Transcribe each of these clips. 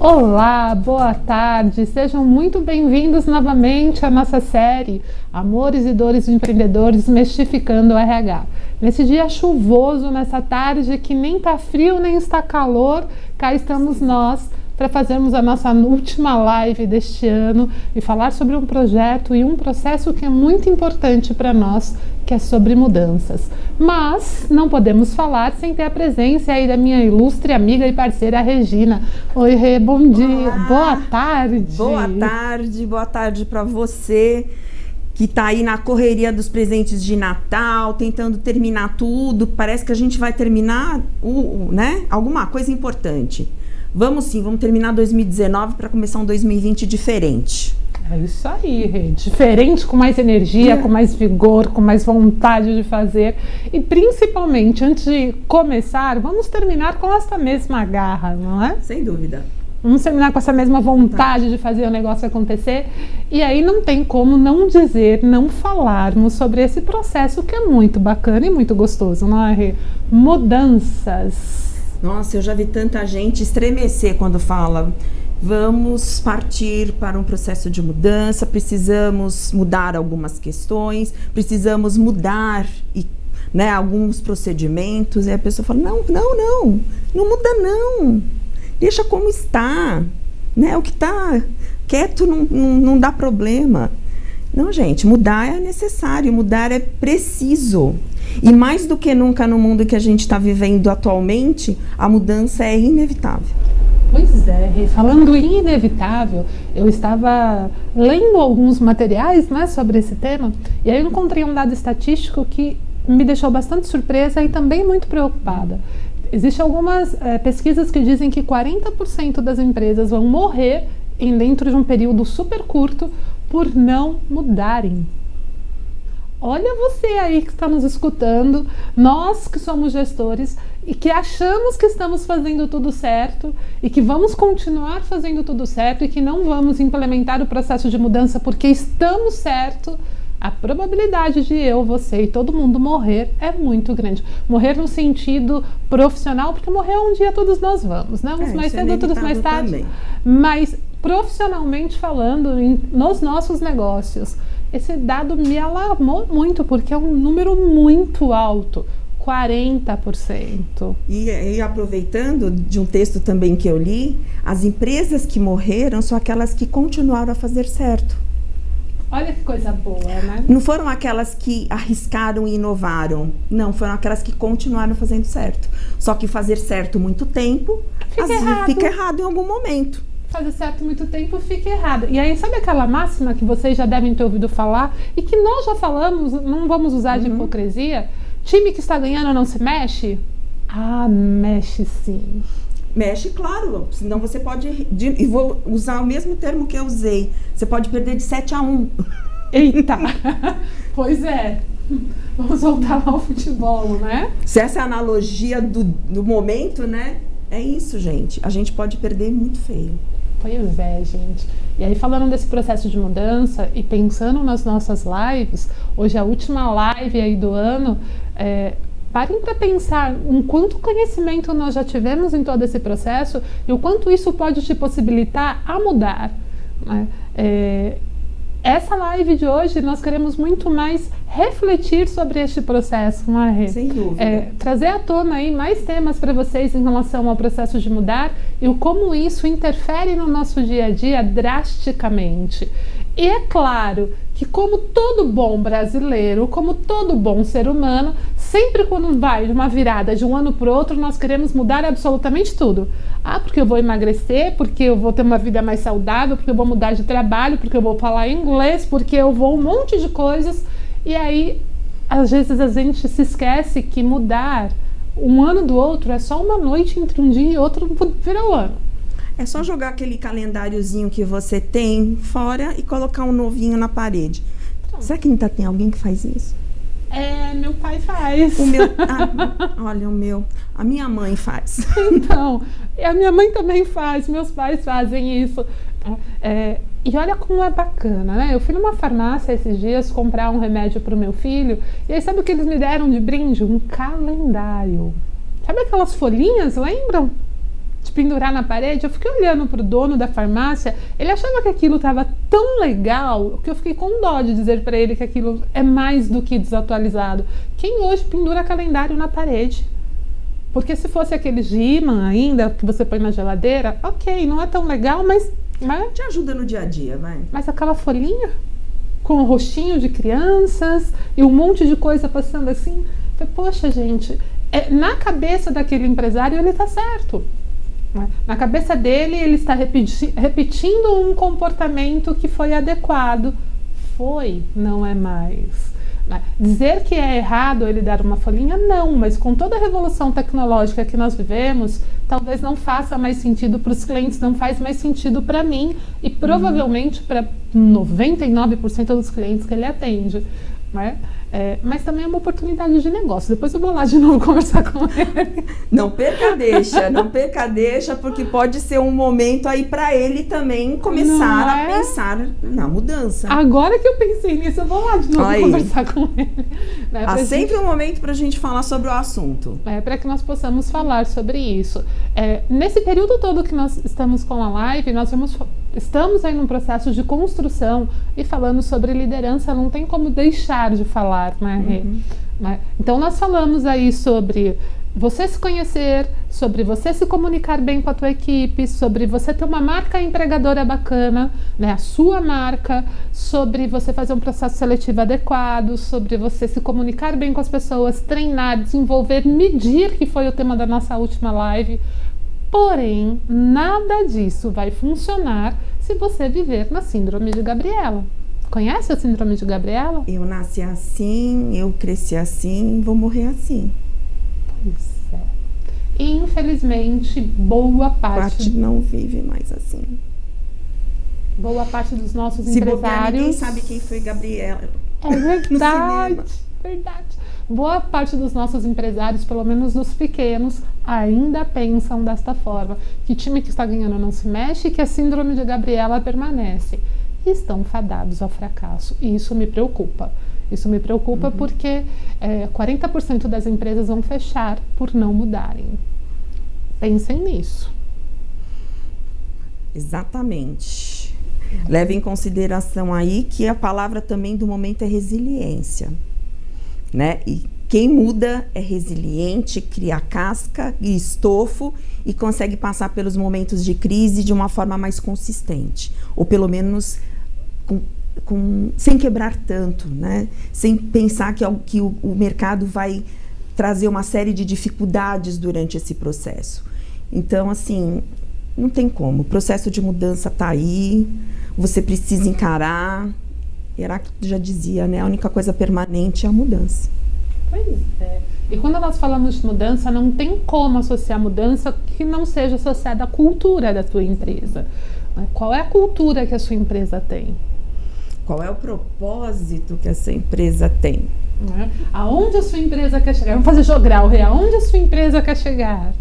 Olá, boa tarde, sejam muito bem-vindos novamente à nossa série Amores e Dores de Empreendedores Desmistificando o RH. Nesse dia chuvoso, nessa tarde que nem está frio nem está calor, cá estamos nós para fazermos a nossa última live deste ano e falar sobre um projeto e um processo que é muito importante para nós, que é sobre mudanças. Mas não podemos falar sem ter a presença aí da minha ilustre amiga e parceira Regina. Oi, Rê, bom dia. Olá. Boa tarde. Boa tarde para você que está aí na correria dos presentes de Natal, tentando terminar tudo. Parece que a gente vai terminar alguma coisa importante. Vamos terminar 2019 para começar um 2020 diferente. É isso aí, Rê. Diferente, com mais energia, com mais vigor, com mais vontade de fazer. E principalmente, antes de começar, vamos terminar com essa mesma garra, não é? Sem dúvida. Vamos terminar com essa mesma vontade de fazer o negócio acontecer. E aí não tem como não dizer, não falarmos sobre esse processo que é muito bacana e muito gostoso, não é, Rê? Mudanças. Nossa, eu já vi tanta gente estremecer quando fala: vamos partir para um processo de mudança, precisamos mudar algumas questões, precisamos mudar alguns procedimentos. E a pessoa fala: não muda não, deixa como está, o que está quieto não dá problema. Não, gente, mudar é necessário, mudar é preciso. E mais do que nunca no mundo que a gente está vivendo atualmente, a mudança é inevitável. Pois é, falando em inevitável, eu estava lendo alguns materiais sobre esse tema, e aí eu encontrei um dado estatístico que me deixou bastante surpresa e também muito preocupada. Existem algumas pesquisas que dizem que 40% das empresas vão morrer dentro de um período super curto por não mudarem. Olha você aí que está nos escutando, nós que somos gestores e que achamos que estamos fazendo tudo certo e que vamos continuar fazendo tudo certo e que não vamos implementar o processo de mudança porque estamos certo, a probabilidade de eu, você e todo mundo morrer é muito grande. Morrer no sentido profissional, porque morrer um dia todos nós vamos, né? Uns mais cedo, outros mais tarde. Também. Mas profissionalmente falando, nos nossos negócios, esse dado me alarmou muito, porque é um número muito alto, 40%. E aproveitando de um texto também que eu li, as empresas que morreram são aquelas que continuaram a fazer certo. Olha que coisa boa, né? Não foram aquelas que arriscaram e inovaram. Não, foram aquelas que continuaram fazendo certo. Só que fazer certo muito tempo, fica errado em algum momento. Fazer certo muito tempo fica errado. E aí, sabe aquela máxima que vocês já devem ter ouvido falar e que nós já falamos, não vamos usar de hipocrisia? Time que está ganhando não se mexe? Ah, mexe sim. Mexe, claro. Senão você pode... E vou usar o mesmo termo que eu usei. Você pode perder de 7-1. Eita! Pois é. Vamos voltar ao futebol, né? Se essa é a analogia do momento, né? É isso, gente. A gente pode perder muito feio. Pois é, gente. E aí, falando desse processo de mudança e pensando nas nossas lives, hoje é a última live aí do ano, parem para pensar em quanto conhecimento nós já tivemos em todo esse processo e o quanto isso pode te possibilitar a mudar, né? Essa live de hoje nós queremos muito mais refletir sobre este processo, não é, Rê? Sem dúvida. Trazer à tona aí mais temas para vocês em relação ao processo de mudar e o como isso interfere no nosso dia a dia drasticamente. E é claro que, como todo bom brasileiro, como todo bom ser humano, sempre quando vai de uma virada de um ano para o outro, nós queremos mudar absolutamente tudo. Ah, porque eu vou emagrecer, porque eu vou ter uma vida mais saudável, porque eu vou mudar de trabalho, porque eu vou falar inglês, porque eu vou um monte de coisas. E aí, às vezes a gente se esquece que mudar um ano do outro é só uma noite entre um dia e outro vira o ano. É só jogar aquele calendáriozinho que você tem fora e colocar um novinho na parede. Será que ainda tem alguém que faz isso? Meu pai faz. O meu, olha, a minha mãe faz. Então, a minha mãe também faz, meus pais fazem isso. E olha como é bacana, né? Eu fui numa farmácia esses dias comprar um remédio para o meu filho, e aí sabe o que eles me deram de brinde? Um calendário. Sabe aquelas folhinhas, lembram? de pendurar na parede, eu fiquei olhando pro dono da farmácia, ele achava que aquilo estava tão legal que eu fiquei com dó de dizer para ele que aquilo é mais do que desatualizado. Quem hoje pendura calendário na parede? Porque se fosse aquele de imã ainda, que você põe na geladeira, ok, não é tão legal, mas te ajuda no dia a dia, vai. Mas aquela folhinha com o rostinho de crianças e um monte de coisa passando assim, poxa, gente, na cabeça daquele empresário ele está certo. Na cabeça dele ele está repetindo um comportamento que foi adequado. Foi, não é mais. Dizer que é errado ele dar uma folhinha, não, mas com toda a revolução tecnológica que nós vivemos, talvez não faça mais sentido para os clientes, não faz mais sentido para mim e provavelmente para 99% dos clientes que ele atende, né? Mas também é uma oportunidade de negócio. Depois eu vou lá de novo conversar com ele. Não perca a deixa, porque pode ser um momento aí para ele também começar a pensar na mudança. Agora que eu pensei nisso, eu vou lá de novo conversar com ele. Há sempre um momento para a gente falar sobre o assunto. Para que nós possamos falar sobre isso. Nesse período todo que nós estamos com a live, estamos aí num processo de construção e falando sobre liderança, não tem como deixar de falar, né? Então nós falamos aí sobre você se conhecer, sobre você se comunicar bem com a tua equipe, sobre você ter uma marca empregadora bacana, né, a sua marca, sobre você fazer um processo seletivo adequado, sobre você se comunicar bem com as pessoas, treinar, desenvolver, medir, que foi o tema da nossa última live. Porém, nada disso vai funcionar se você viver na síndrome de Gabriela. Conhece a síndrome de Gabriela? Eu nasci assim, eu cresci assim, vou morrer assim. Pois é. E, infelizmente, boa parte não vive mais assim. Boa parte dos nossos Se empresários... bobear, ninguém sabe quem foi Gabriela. É verdade, verdade. Boa parte dos nossos empresários, pelo menos dos pequenos, ainda pensam desta forma. Que time que está ganhando não se mexe e que a síndrome de Gabriela permanece. E estão fadados ao fracasso. E isso me preocupa. Isso me preocupa porque 40% das empresas vão fechar por não mudarem. Pensem nisso. Exatamente. Leve em consideração aí que a palavra também do momento é resiliência, né? E quem muda é resiliente, cria casca e estofo e consegue passar pelos momentos de crise de uma forma mais consistente, ou pelo menos sem quebrar tanto, né? Sem pensar que o mercado vai trazer uma série de dificuldades durante esse processo. Então, assim, não tem como. O processo de mudança está aí, você precisa encarar. Heráclito já dizia, né? A única coisa permanente é a mudança. Pois é. E quando nós falamos de mudança, não tem como associar mudança que não seja associada à cultura da tua empresa. Qual é a cultura que a sua empresa tem? Qual é o propósito que essa empresa tem? Aonde a sua empresa quer chegar? Vamos fazer jogral, aonde a sua empresa quer chegar?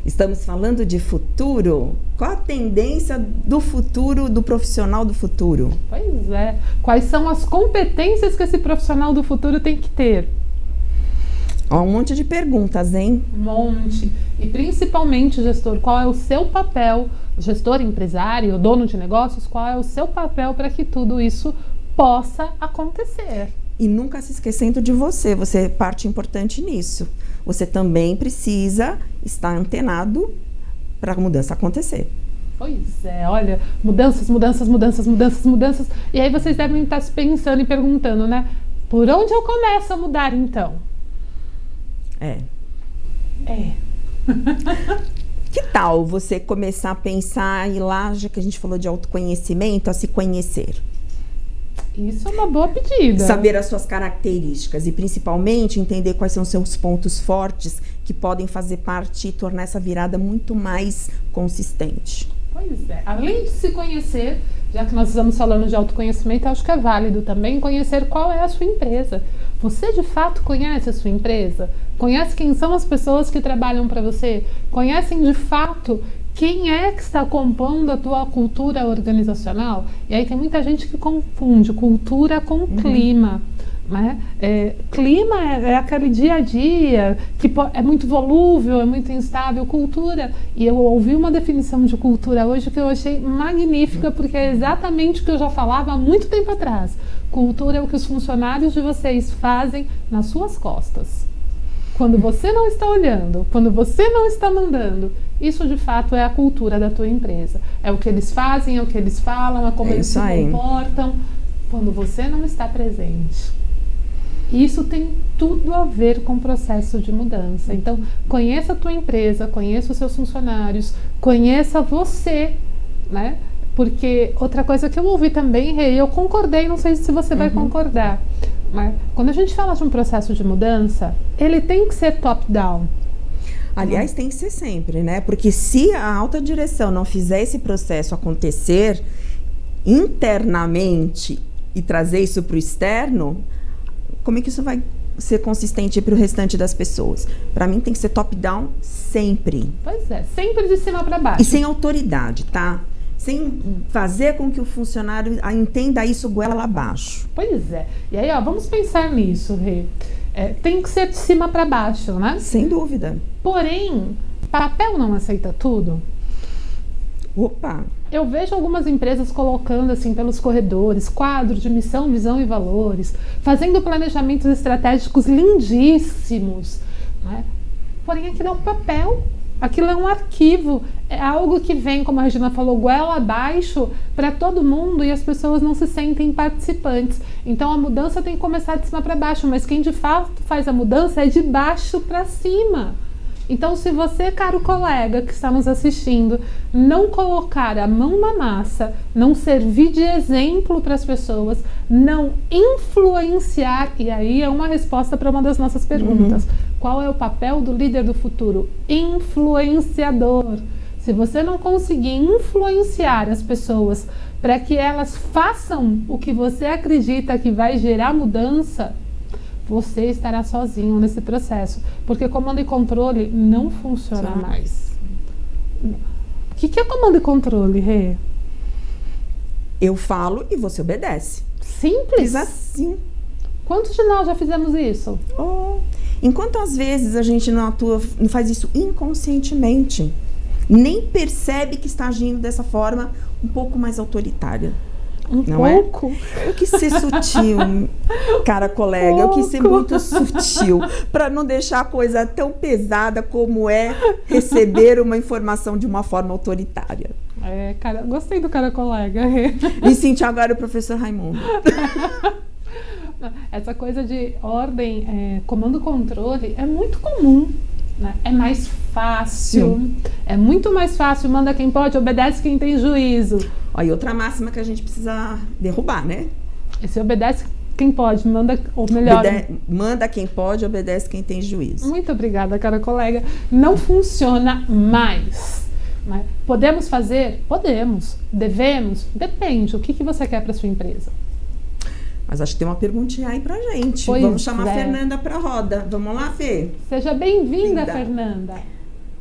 Estamos falando de futuro? Qual a tendência do futuro, do profissional do futuro? Pois é. Quais são as competências que esse profissional do futuro tem que ter? Ó, um monte de perguntas, hein? Um monte. E principalmente, gestor, qual é o seu papel, gestor, empresário, dono de negócios, qual é o seu papel para que tudo isso possa acontecer? E nunca se esquecendo de você é parte importante nisso. Você também precisa estar antenado para a mudança acontecer. Pois é, olha, mudanças. E aí vocês devem estar se pensando e perguntando, né? Por onde eu começo a mudar, então? Que tal você começar a pensar, e lá, já que a gente falou de autoconhecimento, a se conhecer? Isso é uma boa pedida. Saber as suas características e principalmente entender quais são seus pontos fortes que podem fazer parte e tornar essa virada muito mais consistente. Pois é. Além de se conhecer, já que nós estamos falando de autoconhecimento, acho que é válido também conhecer qual é a sua empresa. Você de fato conhece a sua empresa? Conhece quem são as pessoas que trabalham para você? Conhecem de fato quem é que está compondo a tua cultura organizacional? E aí tem muita gente que confunde cultura com clima. Né? Clima é aquele dia a dia que é muito volúvel, é muito instável. Cultura, e eu ouvi uma definição de cultura hoje que eu achei magnífica, porque é exatamente o que eu já falava há muito tempo atrás. Cultura é o que os funcionários de vocês fazem nas suas costas, quando você não está olhando, quando você não está mandando. Isso de fato é a cultura da tua empresa, é o que eles fazem, é o que eles falam, é como eles se comportam quando você não está presente. Isso tem tudo a ver com o processo de mudança. Então, conheça a tua empresa, conheça os seus funcionários, conheça você, né? Porque outra coisa que eu ouvi também, Rê, eu concordei, não sei se você vai concordar, mas quando a gente fala de um processo de mudança, ele tem que ser top-down. Aliás, tem que ser sempre, né? Porque se a alta direção não fizer esse processo acontecer internamente e trazer isso para o externo, como é que isso vai ser consistente para o restante das pessoas? Para mim tem que ser top-down sempre. Pois é, sempre de cima para baixo. E sem autoridade, tá? Sem fazer com que o funcionário entenda isso goela lá abaixo. Pois é. E aí, ó, vamos pensar nisso, Rê. Tem que ser de cima para baixo, né? Sem dúvida. Porém, papel não aceita tudo. Opa! Eu vejo algumas empresas colocando assim pelos corredores, quadro de missão, visão e valores, fazendo planejamentos estratégicos lindíssimos, né? Porém, aquilo é um papel, aquilo é um arquivo, é algo que vem, como a Regina falou, goela abaixo para todo mundo e as pessoas não se sentem participantes. Então, a mudança tem que começar de cima para baixo, mas quem de fato faz a mudança é de baixo para cima. Então, se você, caro colega que está nos assistindo, não colocar a mão na massa, não servir de exemplo para as pessoas, não influenciar, e aí é uma resposta para uma das nossas perguntas. Qual é o papel do líder do futuro? Influenciador. Se você não conseguir influenciar as pessoas para que elas façam o que você acredita que vai gerar mudança, você estará sozinho nesse processo, porque comando e controle não funciona mais. O que é comando e controle, Rê? Eu falo e você obedece. Simples? Assim. Quantos de nós já fizemos isso? Enquanto às vezes a gente não atua, não faz isso inconscientemente, nem percebe que está agindo dessa forma um pouco mais autoritária. Não pouco? Eu quis ser sutil, cara colega. Eu quis ser muito sutil para não deixar a coisa tão pesada como é receber uma informação de uma forma autoritária. Cara, gostei do cara colega. Me senti agora o professor Raimundo. Essa coisa de ordem, comando-controle é muito comum. Né? É mais fácil. Sim. É muito mais fácil. Manda quem pode, obedece quem tem juízo. E outra máxima que a gente precisa derrubar, né? Esse obedece quem pode, manda, ou melhor... Manda quem pode, obedece quem tem juízo. Muito obrigada, cara colega. Não funciona mais. Né? Podemos fazer? Podemos. Devemos? Depende. O que você quer para sua empresa? Mas acho que tem uma perguntinha aí pra gente. Vamos chamar a Fernanda pra roda. Vamos lá, Fê? Seja bem-vinda, Fernanda.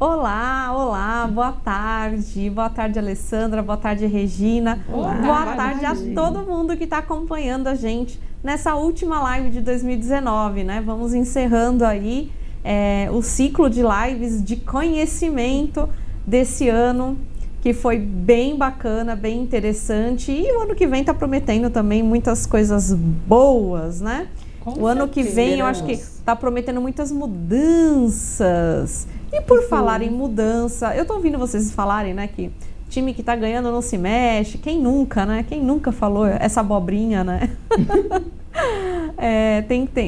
Olá, boa tarde. Boa tarde, Alessandra. Boa tarde, Regina. Boa tarde a todo mundo que está acompanhando a gente nessa última live de 2019, né? Vamos encerrando aí o ciclo de lives de conhecimento desse ano, que foi bem bacana, bem interessante. E o ano que vem está prometendo também muitas coisas boas, né? O ano que vem eu acho que está prometendo muitas mudanças. E por falar em mudança, eu tô ouvindo vocês falarem, né, que time que tá ganhando não se mexe. Quem nunca, né? Quem nunca falou essa abobrinha, né?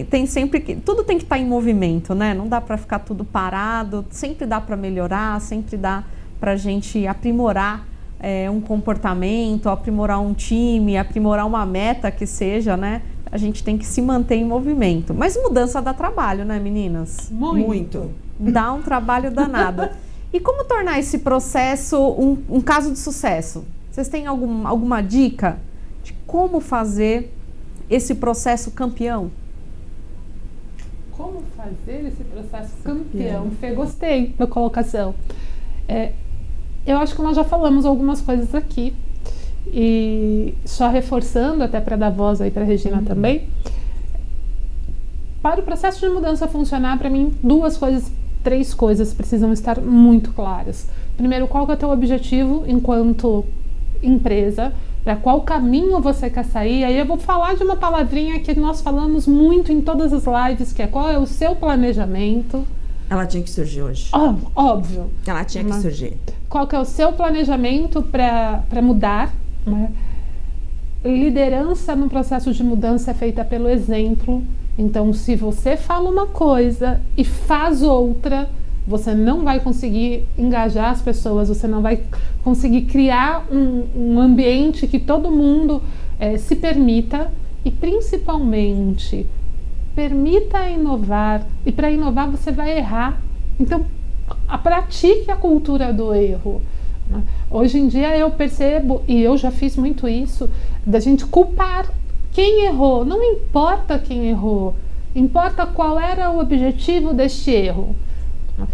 Tem sempre que... Tudo tem que estar em movimento, né? Não dá para ficar tudo parado. Sempre dá para melhorar, sempre dá pra gente aprimorar um comportamento, aprimorar um time, aprimorar uma meta que seja, né? A gente tem que se manter em movimento. Mas mudança dá trabalho, né, meninas? Muito. Dá um trabalho danado. E como tornar esse processo um caso de sucesso? Vocês têm alguma dica de como fazer esse processo campeão? Como fazer esse processo campeão? Fê, gostei da colocação. Eu acho que nós já falamos algumas coisas aqui. E só reforçando, até para dar voz aí para a Regina também, para o processo de mudança funcionar, para mim, três coisas precisam estar muito claras. Primeiro, qual que é o teu objetivo enquanto empresa? Para qual caminho você quer sair? Aí eu vou falar de uma palavrinha que nós falamos muito em todas as lives, que é qual é o seu planejamento. Ela tinha que surgir hoje. Óbvio. Ela tinha que surgir. Qual que é o seu planejamento para mudar? Né? Liderança no processo de mudança é feita pelo exemplo. Então, se você fala uma coisa e faz outra, você não vai conseguir engajar as pessoas, você não vai conseguir criar um ambiente que todo mundo se permita e, principalmente, permita inovar. E para inovar você vai errar. Então, pratique a cultura do erro. Hoje em dia eu percebo, e eu já fiz muito isso, da gente culpar quem errou. Não importa quem errou, importa qual era o objetivo deste erro.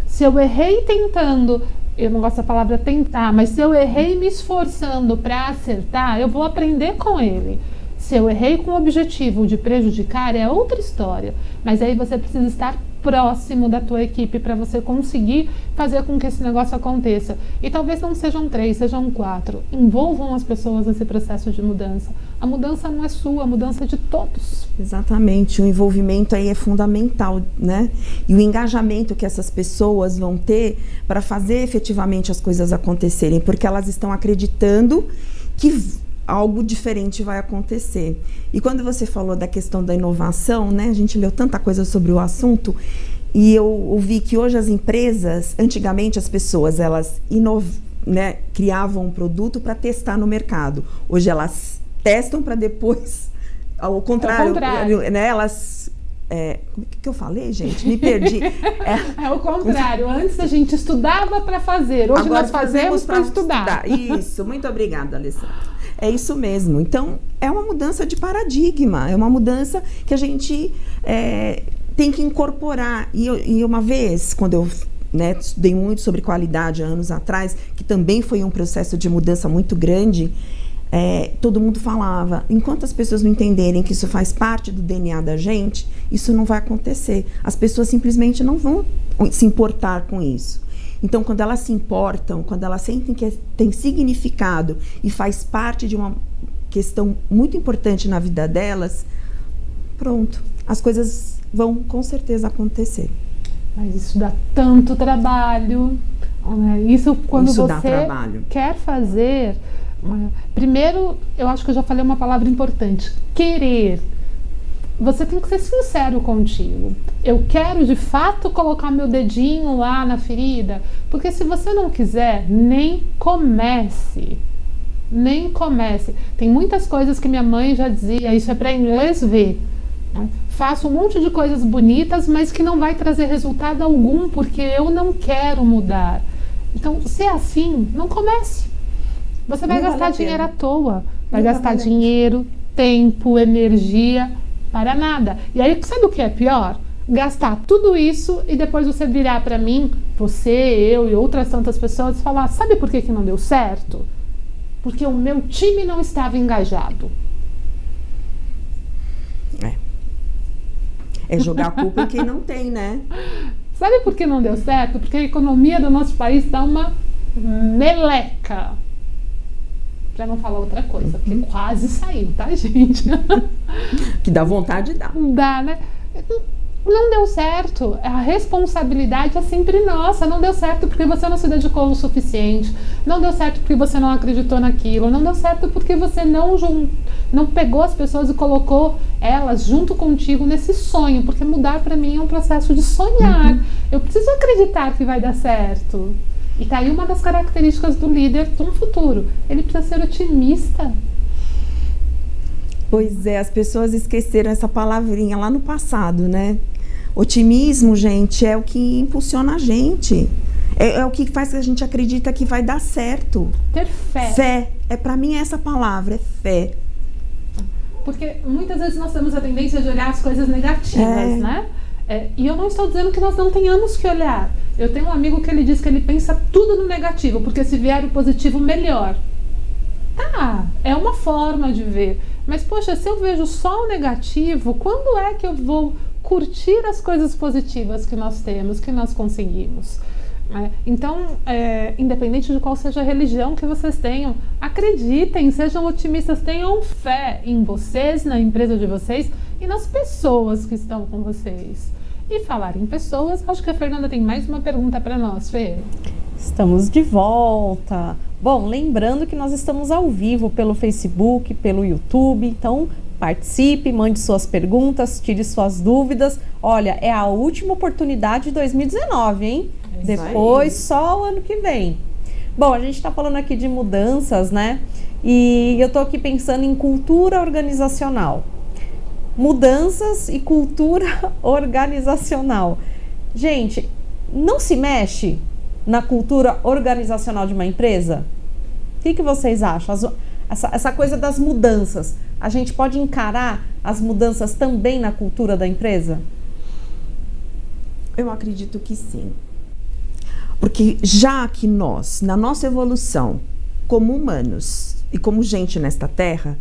Se eu errei tentando, eu não gosto da palavra tentar, mas se eu errei me esforçando para acertar, eu vou aprender com ele. Se eu errei com o objetivo de prejudicar, é outra história. Mas aí você precisa estar próximo da tua equipe para você conseguir fazer com que esse negócio aconteça. E talvez não sejam 3, sejam 4. Envolvam as pessoas nesse processo de mudança. A mudança não é sua, a mudança é de todos. Exatamente, o envolvimento aí é fundamental, né? E o engajamento que essas pessoas vão ter para fazer efetivamente as coisas acontecerem, porque elas estão acreditando que algo diferente vai acontecer. E quando você falou da questão da inovação, né? A gente leu tanta coisa sobre o assunto e eu ouvi que hoje as empresas, antigamente as pessoas, elas criavam um produto para testar no mercado. Hoje elas testam para depois, ao contrário. Né? Elas... como que eu falei, gente? Me perdi. É o contrário. Antes a gente estudava para fazer. Hoje agora nós fazemos para estudar. Isso. Muito obrigada, Alessandra. É isso mesmo. Então, é uma mudança de paradigma. É uma mudança que a gente tem que incorporar. E uma vez, quando eu estudei muito sobre qualidade há anos atrás, que também foi um processo de mudança muito grande, todo mundo falava, enquanto as pessoas não entenderem que isso faz parte do DNA da gente, isso não vai acontecer. As pessoas simplesmente não vão se importar com isso. Então, quando elas se importam, quando elas sentem que tem significado e faz parte de uma questão muito importante na vida delas, pronto, as coisas vão com certeza acontecer. Mas isso dá tanto trabalho. Isso quando isso você quer fazer... Primeiro, eu acho que eu já falei uma palavra importante, querer. Você tem que ser sincero contigo. Eu quero de fato colocar meu dedinho lá na ferida, porque se você não quiser, nem comece. Nem comece. Tem muitas coisas que minha mãe já dizia, isso é para inglês ver. Faço um monte de coisas bonitas, mas que não vai trazer resultado algum, porque eu não quero mudar. Então, se é assim, não comece. Você vai gastar dinheiro à toa, vai gastar dinheiro, tempo, energia, para nada. E aí, sabe o que é pior? Gastar tudo isso e depois você virar para mim, você, eu e outras tantas pessoas, e falar, sabe por que não deu certo? Porque o meu time não estava engajado. É jogar a culpa em quem não tem, né? Sabe por que não deu certo? Porque a economia do nosso país dá uma meleca. Pra não falar outra coisa, porque quase saiu, tá, gente? Que dá vontade de dar. Dá, né? Não deu certo. A responsabilidade é sempre nossa. Não deu certo porque você não se dedicou o suficiente. Não deu certo porque você não acreditou naquilo. Não deu certo porque você não pegou as pessoas e colocou elas junto contigo nesse sonho. Porque mudar pra mim é um processo de sonhar. Eu preciso acreditar que vai dar certo. E tá aí uma das características do líder do futuro. Ele precisa ser otimista. Pois é, as pessoas esqueceram essa palavrinha lá no passado, né? Otimismo, gente, é o que impulsiona a gente. É o que faz que a gente acredita que vai dar certo. Ter fé. Fé. Pra mim, essa palavra é fé. Porque muitas vezes nós temos a tendência de olhar as coisas negativas, né? E eu não estou dizendo que nós não tenhamos que olhar. Eu tenho um amigo que ele diz que ele pensa tudo no negativo, porque se vier o positivo, melhor. Tá, é uma forma de ver. Mas, poxa, se eu vejo só o negativo, quando é que eu vou curtir as coisas positivas que nós temos, que nós conseguimos. Então, independente de qual seja a religião que vocês tenham, acreditem, sejam otimistas, tenham fé em vocês, na empresa de vocês e nas pessoas que estão com vocês. E falar em pessoas, acho que a Fernanda tem mais uma pergunta para nós, Fê. Estamos de volta. Bom, lembrando que nós estamos ao vivo pelo Facebook, pelo YouTube, então participe, mande suas perguntas, tire suas dúvidas. Olha, é a última oportunidade de 2019, hein? Depois, só o ano que vem. Bom, a gente está falando aqui de mudanças, né? E eu tô aqui pensando em cultura organizacional. Mudanças e cultura organizacional. Gente, não se mexe na cultura organizacional de uma empresa? O que vocês acham? Essa coisa das mudanças, a gente pode encarar as mudanças também na cultura da empresa? Eu acredito que sim. Porque já que nós, na nossa evolução, como humanos e como gente nesta terra,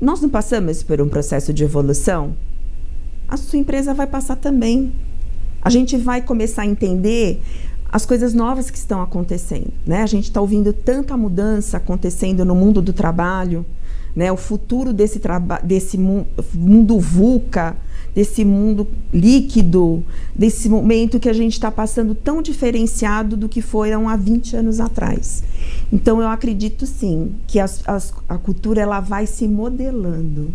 nós não passamos por um processo de evolução, a sua empresa vai passar também. A gente vai começar a entender as coisas novas que estão acontecendo, né? A gente está ouvindo tanta mudança acontecendo no mundo do trabalho, né? O futuro desse mundo VUCA, desse mundo líquido, desse momento que a gente está passando tão diferenciado do que foram há 20 anos atrás. Então, eu acredito sim que a cultura ela vai se modelando,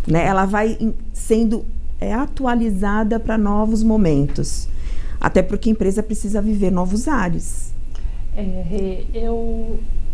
né? Ela vai sendo atualizada para novos momentos. Até porque a empresa precisa viver novos ares.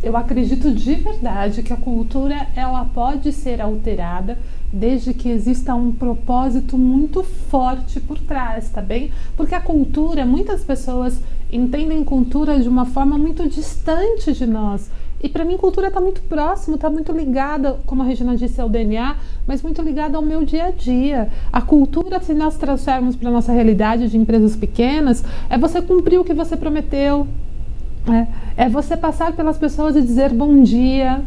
Eu acredito de verdade que a cultura ela pode ser alterada desde que exista um propósito muito forte por trás, tá bem? Porque a cultura, muitas pessoas entendem cultura de uma forma muito distante de nós. E para mim cultura está muito próximo, está muito ligada, como a Regina disse, ao DNA, mas muito ligada ao meu dia a dia. A cultura, se nós trouxermos para a nossa realidade de empresas pequenas, é você cumprir o que você prometeu. É você passar pelas pessoas e dizer bom dia.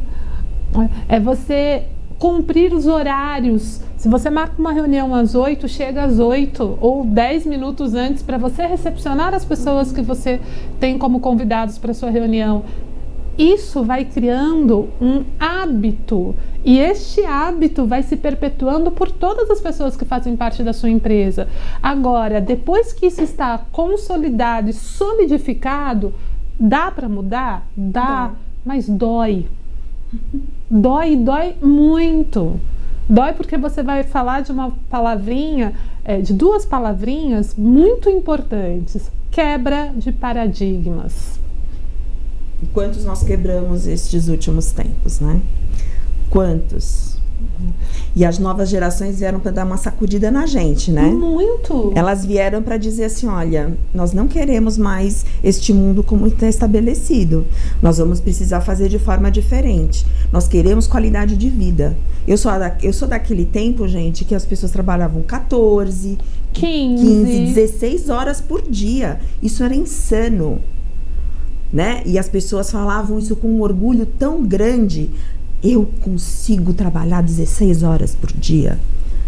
É você cumprir os horários. Se você marca uma reunião às 8, chega às 8 ou 10 minutos antes para você recepcionar as pessoas que você tem como convidados para sua reunião. Isso vai criando um hábito e este hábito vai se perpetuando por todas as pessoas que fazem parte da sua empresa. Agora, depois que isso está consolidado e solidificado, dá para mudar? Dá, mas dói. Dói muito. Dói porque você vai falar de uma palavrinha, de duas palavrinhas muito importantes. Quebra de paradigmas. Quantos nós quebramos estes últimos tempos, né? Quantos? E as novas gerações vieram para dar uma sacudida na gente, né? Muito! Elas vieram para dizer assim, olha, nós não queremos mais este mundo como está estabelecido. Nós vamos precisar fazer de forma diferente. Nós queremos qualidade de vida. Eu sou daquele tempo, gente, que as pessoas trabalhavam 14, 15, 16 horas por dia. Isso era insano, né? E as pessoas falavam isso com um orgulho tão grande. Eu consigo trabalhar 16 horas por dia.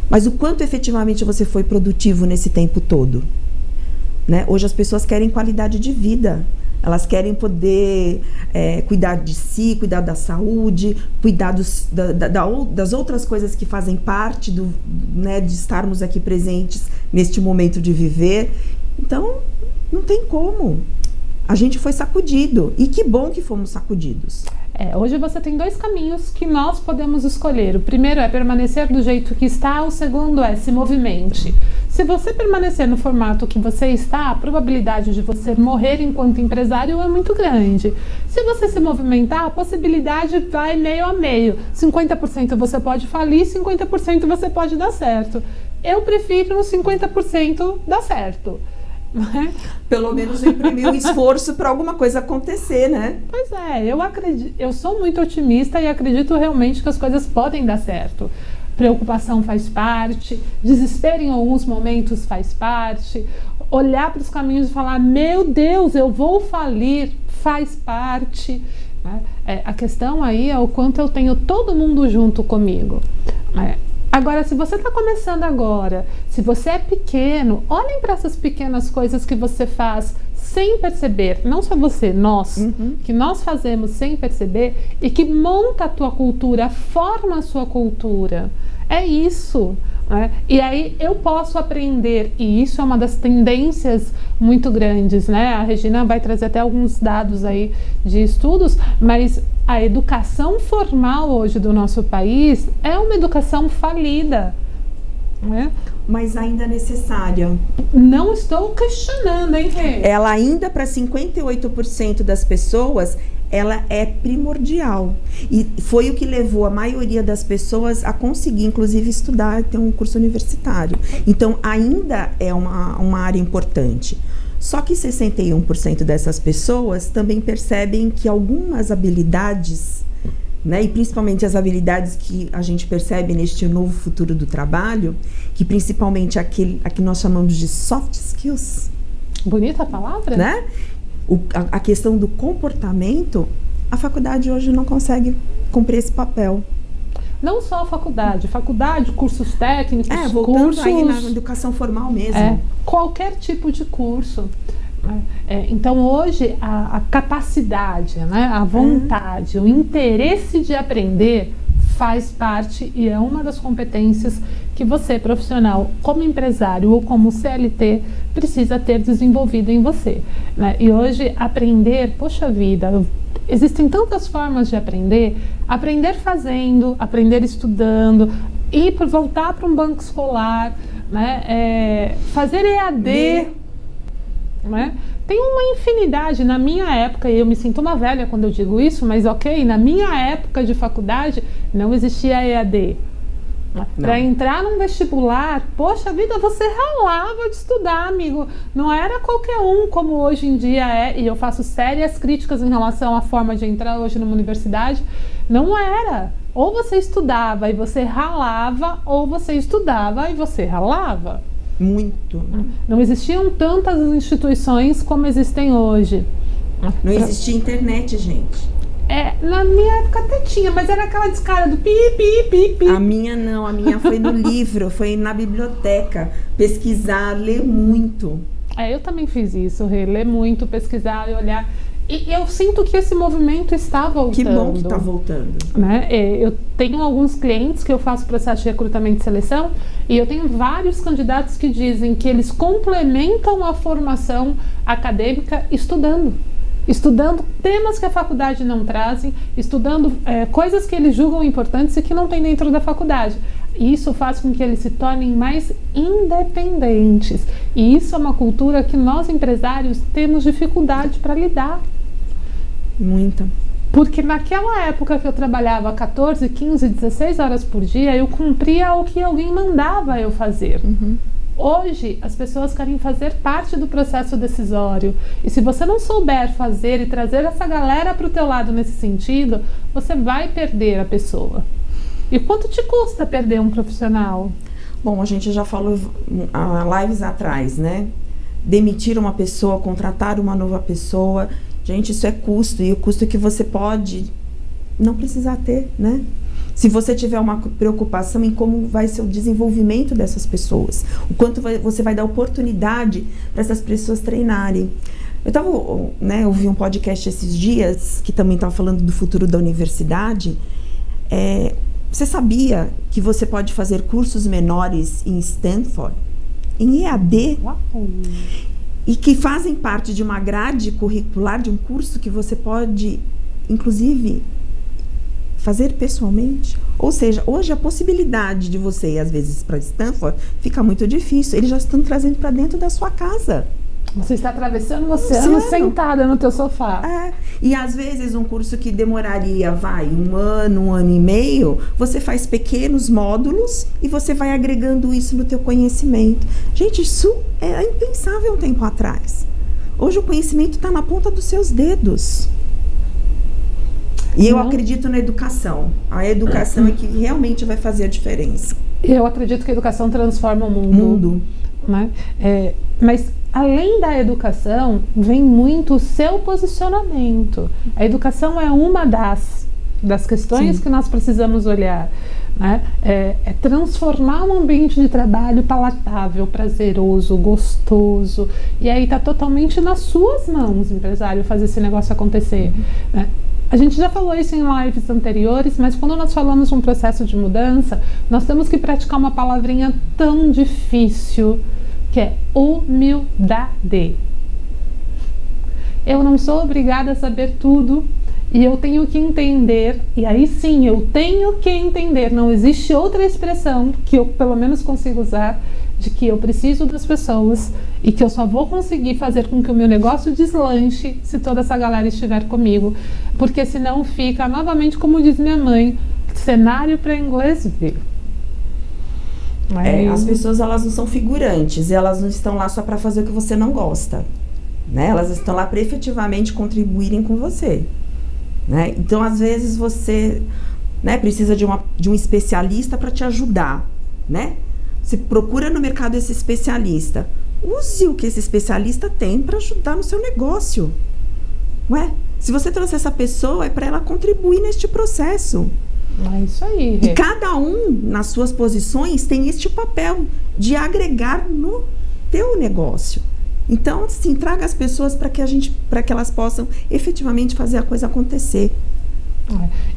Mas o quanto efetivamente você foi produtivo nesse tempo todo? Né? Hoje as pessoas querem qualidade de vida. Elas querem poder cuidar de si, cuidar da saúde, cuidar das outras coisas que fazem parte de estarmos aqui presentes neste momento de viver. Então, não tem como. A gente foi sacudido. E que bom que fomos sacudidos. Hoje você tem dois caminhos que nós podemos escolher. O primeiro é permanecer do jeito que está, o segundo é se movimente. Se você permanecer no formato que você está, a probabilidade de você morrer enquanto empresário é muito grande. Se você se movimentar, a possibilidade vai meio a meio. 50% você pode falir, 50% você pode dar certo. Eu prefiro 50% dar certo. Pelo menos imprimir um esforço para alguma coisa acontecer, né? Pois eu sou muito otimista e acredito realmente que as coisas podem dar certo. Preocupação faz parte, desespero em alguns momentos faz parte, olhar para os caminhos e falar, meu Deus, eu vou falir, faz parte. A questão aí é o quanto eu tenho todo mundo junto comigo. Agora, se você está começando agora, se você é pequeno, olhem para essas pequenas coisas que você faz sem perceber, não só você, nós, que nós fazemos sem perceber e que monta a tua cultura, forma a sua cultura. É isso. Né? E aí eu posso aprender, e isso é uma das tendências muito grandes, né? A Regina vai trazer até alguns dados aí de estudos, mas a educação formal hoje do nosso país é uma educação falida, né? Mas ainda necessária. Não estou questionando, hein, Rê? Ela ainda, para 58% das pessoas, ela é primordial. E foi o que levou a maioria das pessoas a conseguir, inclusive, estudar, ter um curso universitário. Então, ainda é uma área importante. Só que 61% dessas pessoas também percebem que algumas habilidades, né, e principalmente as habilidades que a gente percebe neste novo futuro do trabalho, que principalmente a que nós chamamos de soft skills. Bonita a palavra? Né? A questão do comportamento, a faculdade hoje não consegue cumprir esse papel. Não só a faculdade, cursos técnicos, voltando cursos... aí na educação formal mesmo. Qualquer tipo de curso. Então hoje a capacidade, né, a vontade, o interesse de aprender faz parte e é uma das competências que você, profissional, como empresário ou como CLT, precisa ter desenvolvido em você, né? E hoje aprender, poxa vida, existem tantas formas de aprender fazendo, aprender estudando, voltar para um banco escolar, né? Fazer EAD, né? Tem uma infinidade. Na minha época, e eu me sinto uma velha quando eu digo isso, mas ok, na minha época de faculdade não existia EAD. Para entrar num vestibular, poxa vida, você ralava de estudar, amigo. Não era qualquer um como hoje em dia é, e eu faço sérias críticas em relação à forma de entrar hoje numa universidade. Não era. Ou você estudava e você ralava, ou você estudava e você ralava. Muito. Não existiam tantas instituições como existem hoje. Não existia internet, gente. Na minha época até tinha, mas era aquela descara do pi, pi, pi, pi. A minha não, a minha foi no livro, foi na biblioteca. Pesquisar, ler muito. Eu também fiz isso, ler muito, pesquisar e olhar. E eu sinto que esse movimento está voltando. Que bom que está voltando. Né? Eu tenho alguns clientes que eu faço processo de recrutamento e seleção e eu tenho vários candidatos que dizem que eles complementam a formação acadêmica estudando temas que a faculdade não trazem, estudando coisas que eles julgam importantes e que não tem dentro da faculdade. E isso faz com que eles se tornem mais independentes. E isso é uma cultura que nós, empresários, temos dificuldade para lidar. Muita. Porque naquela época que eu trabalhava 14, 15, 16 horas por dia, eu cumpria o que alguém mandava eu fazer. Hoje, as pessoas querem fazer parte do processo decisório. E se você não souber fazer e trazer essa galera para o teu lado nesse sentido, você vai perder a pessoa. E quanto te custa perder um profissional? Bom, a gente já falou lives atrás, né? Demitir uma pessoa, contratar uma nova pessoa. Gente, isso é custo. E o custo que você pode não precisar ter, né? Se você tiver uma preocupação em como vai ser o desenvolvimento dessas pessoas, o quanto você vai dar oportunidade para essas pessoas treinarem. Eu ouvi um podcast esses dias que também estava falando do futuro da universidade. Você sabia que você pode fazer cursos menores em Stanford, em EAD, e que fazem parte de uma grade curricular de um curso que você pode, inclusive, fazer pessoalmente? Ou seja, hoje a possibilidade de você ir, às vezes, para Stanford fica muito difícil. Eles já estão trazendo para dentro da sua casa. Você está atravessando o oceano sentada no teu sofá. E às vezes um curso que demoraria, um ano e meio, você faz pequenos módulos e você vai agregando isso no teu conhecimento. Gente, isso era impensável um tempo atrás. Hoje o conhecimento está na ponta dos seus dedos. E eu acredito na educação. A educação é que realmente vai fazer a diferença. Eu acredito que a educação transforma o mundo. Né? Mas além da educação, vem muito o seu posicionamento. A educação é uma das questões que nós precisamos olhar. né? É transformar um ambiente de trabalho palatável, prazeroso, gostoso. E aí está totalmente nas suas mãos, empresário, fazer esse negócio acontecer, né? A gente já falou isso em lives anteriores, mas quando nós falamos de um processo de mudança, nós temos que praticar uma palavrinha tão difícil, que é humildade. Eu não sou obrigada a saber tudo e eu tenho que entender, e aí sim, eu tenho que entender, não existe outra expressão que eu pelo menos consigo usar, de que eu preciso das pessoas e que eu só vou conseguir fazer com que o meu negócio deslanche se toda essa galera estiver comigo, porque senão fica, novamente, como diz minha mãe, cenário para inglês ver. As pessoas, elas não são figurantes, elas não estão lá só para fazer o que você não gosta, né? Elas estão lá para efetivamente contribuírem com você, né? Então, às vezes, você, né, precisa de um especialista para te ajudar, né? Você procura no mercado esse especialista. Use o que esse especialista tem para ajudar no seu negócio. Não é? Se você trouxe essa pessoa, é para ela contribuir neste processo. É isso aí. E cada um, nas suas posições, tem este papel de agregar no teu negócio. Então, assim, traga as pessoas para que elas possam efetivamente fazer a coisa acontecer.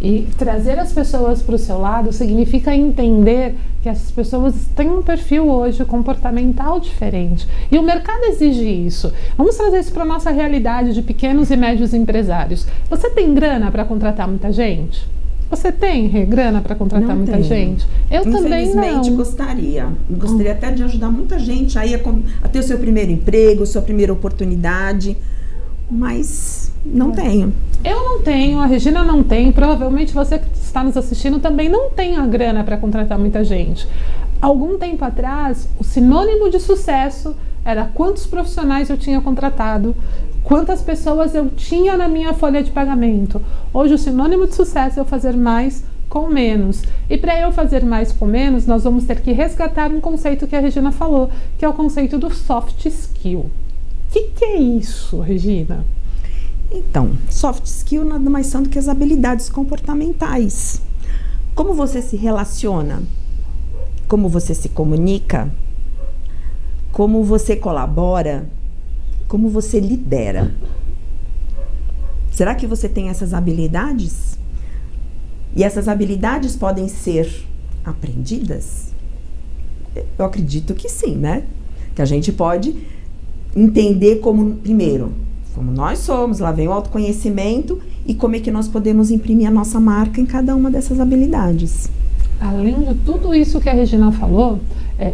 E trazer as pessoas para o seu lado significa entender que essas pessoas têm um perfil hoje comportamental diferente. E o mercado exige isso. Vamos trazer isso para a nossa realidade de pequenos e médios empresários. Você tem grana para contratar muita gente? Você tem grana para contratar muita gente? Eu também não. Infelizmente, gostaria. Gostaria até de ajudar muita gente aí a ter o seu primeiro emprego, sua primeira oportunidade, mas não tenho. Eu não tenho, a Regina não tem, provavelmente você que está nos assistindo também não tem a grana para contratar muita gente. Algum tempo atrás, o sinônimo de sucesso era quantos profissionais eu tinha contratado, quantas pessoas eu tinha na minha folha de pagamento. Hoje o sinônimo de sucesso é eu fazer mais com menos. E para eu fazer mais com menos, nós vamos ter que resgatar um conceito que a Regina falou, que é o conceito do soft skill. O que é isso, Regina? Então, soft skill nada mais são do que as habilidades comportamentais. Como você se relaciona, como você se comunica, como você colabora, como você lidera. Será que você tem essas habilidades? E essas habilidades podem ser aprendidas? Eu acredito que sim, né? Que a gente pode entender como, primeiro, como nós somos, lá vem o autoconhecimento e como é que nós podemos imprimir a nossa marca em cada uma dessas habilidades. Além de tudo isso que a Regina falou,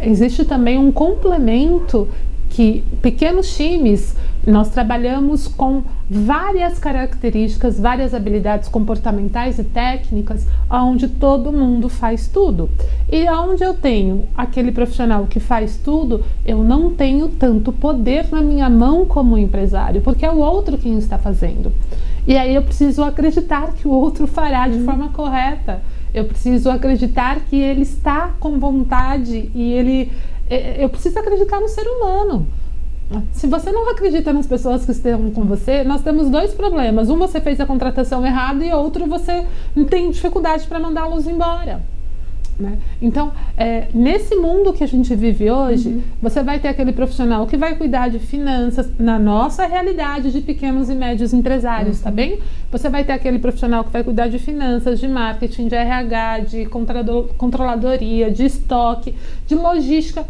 existe também um complemento que pequenos times, nós trabalhamos com várias características, várias habilidades comportamentais e técnicas, onde todo mundo faz tudo. E onde eu tenho aquele profissional que faz tudo, eu não tenho tanto poder na minha mão como empresário, porque é o outro quem está fazendo. E aí eu preciso acreditar que o outro fará de forma correta. Eu preciso acreditar que ele está com vontade e eu preciso acreditar no ser humano. Se você não acredita nas pessoas que estão com você, nós temos dois problemas. Um, você fez a contratação errada, e outro, você tem dificuldade para mandá-los embora. Né? Então, nesse mundo que a gente vive hoje, você vai ter aquele profissional que vai cuidar de finanças na nossa realidade de pequenos e médios empresários, tá bem? Você vai ter aquele profissional que vai cuidar de finanças, de marketing, de RH, de controladoria, de estoque, de logística.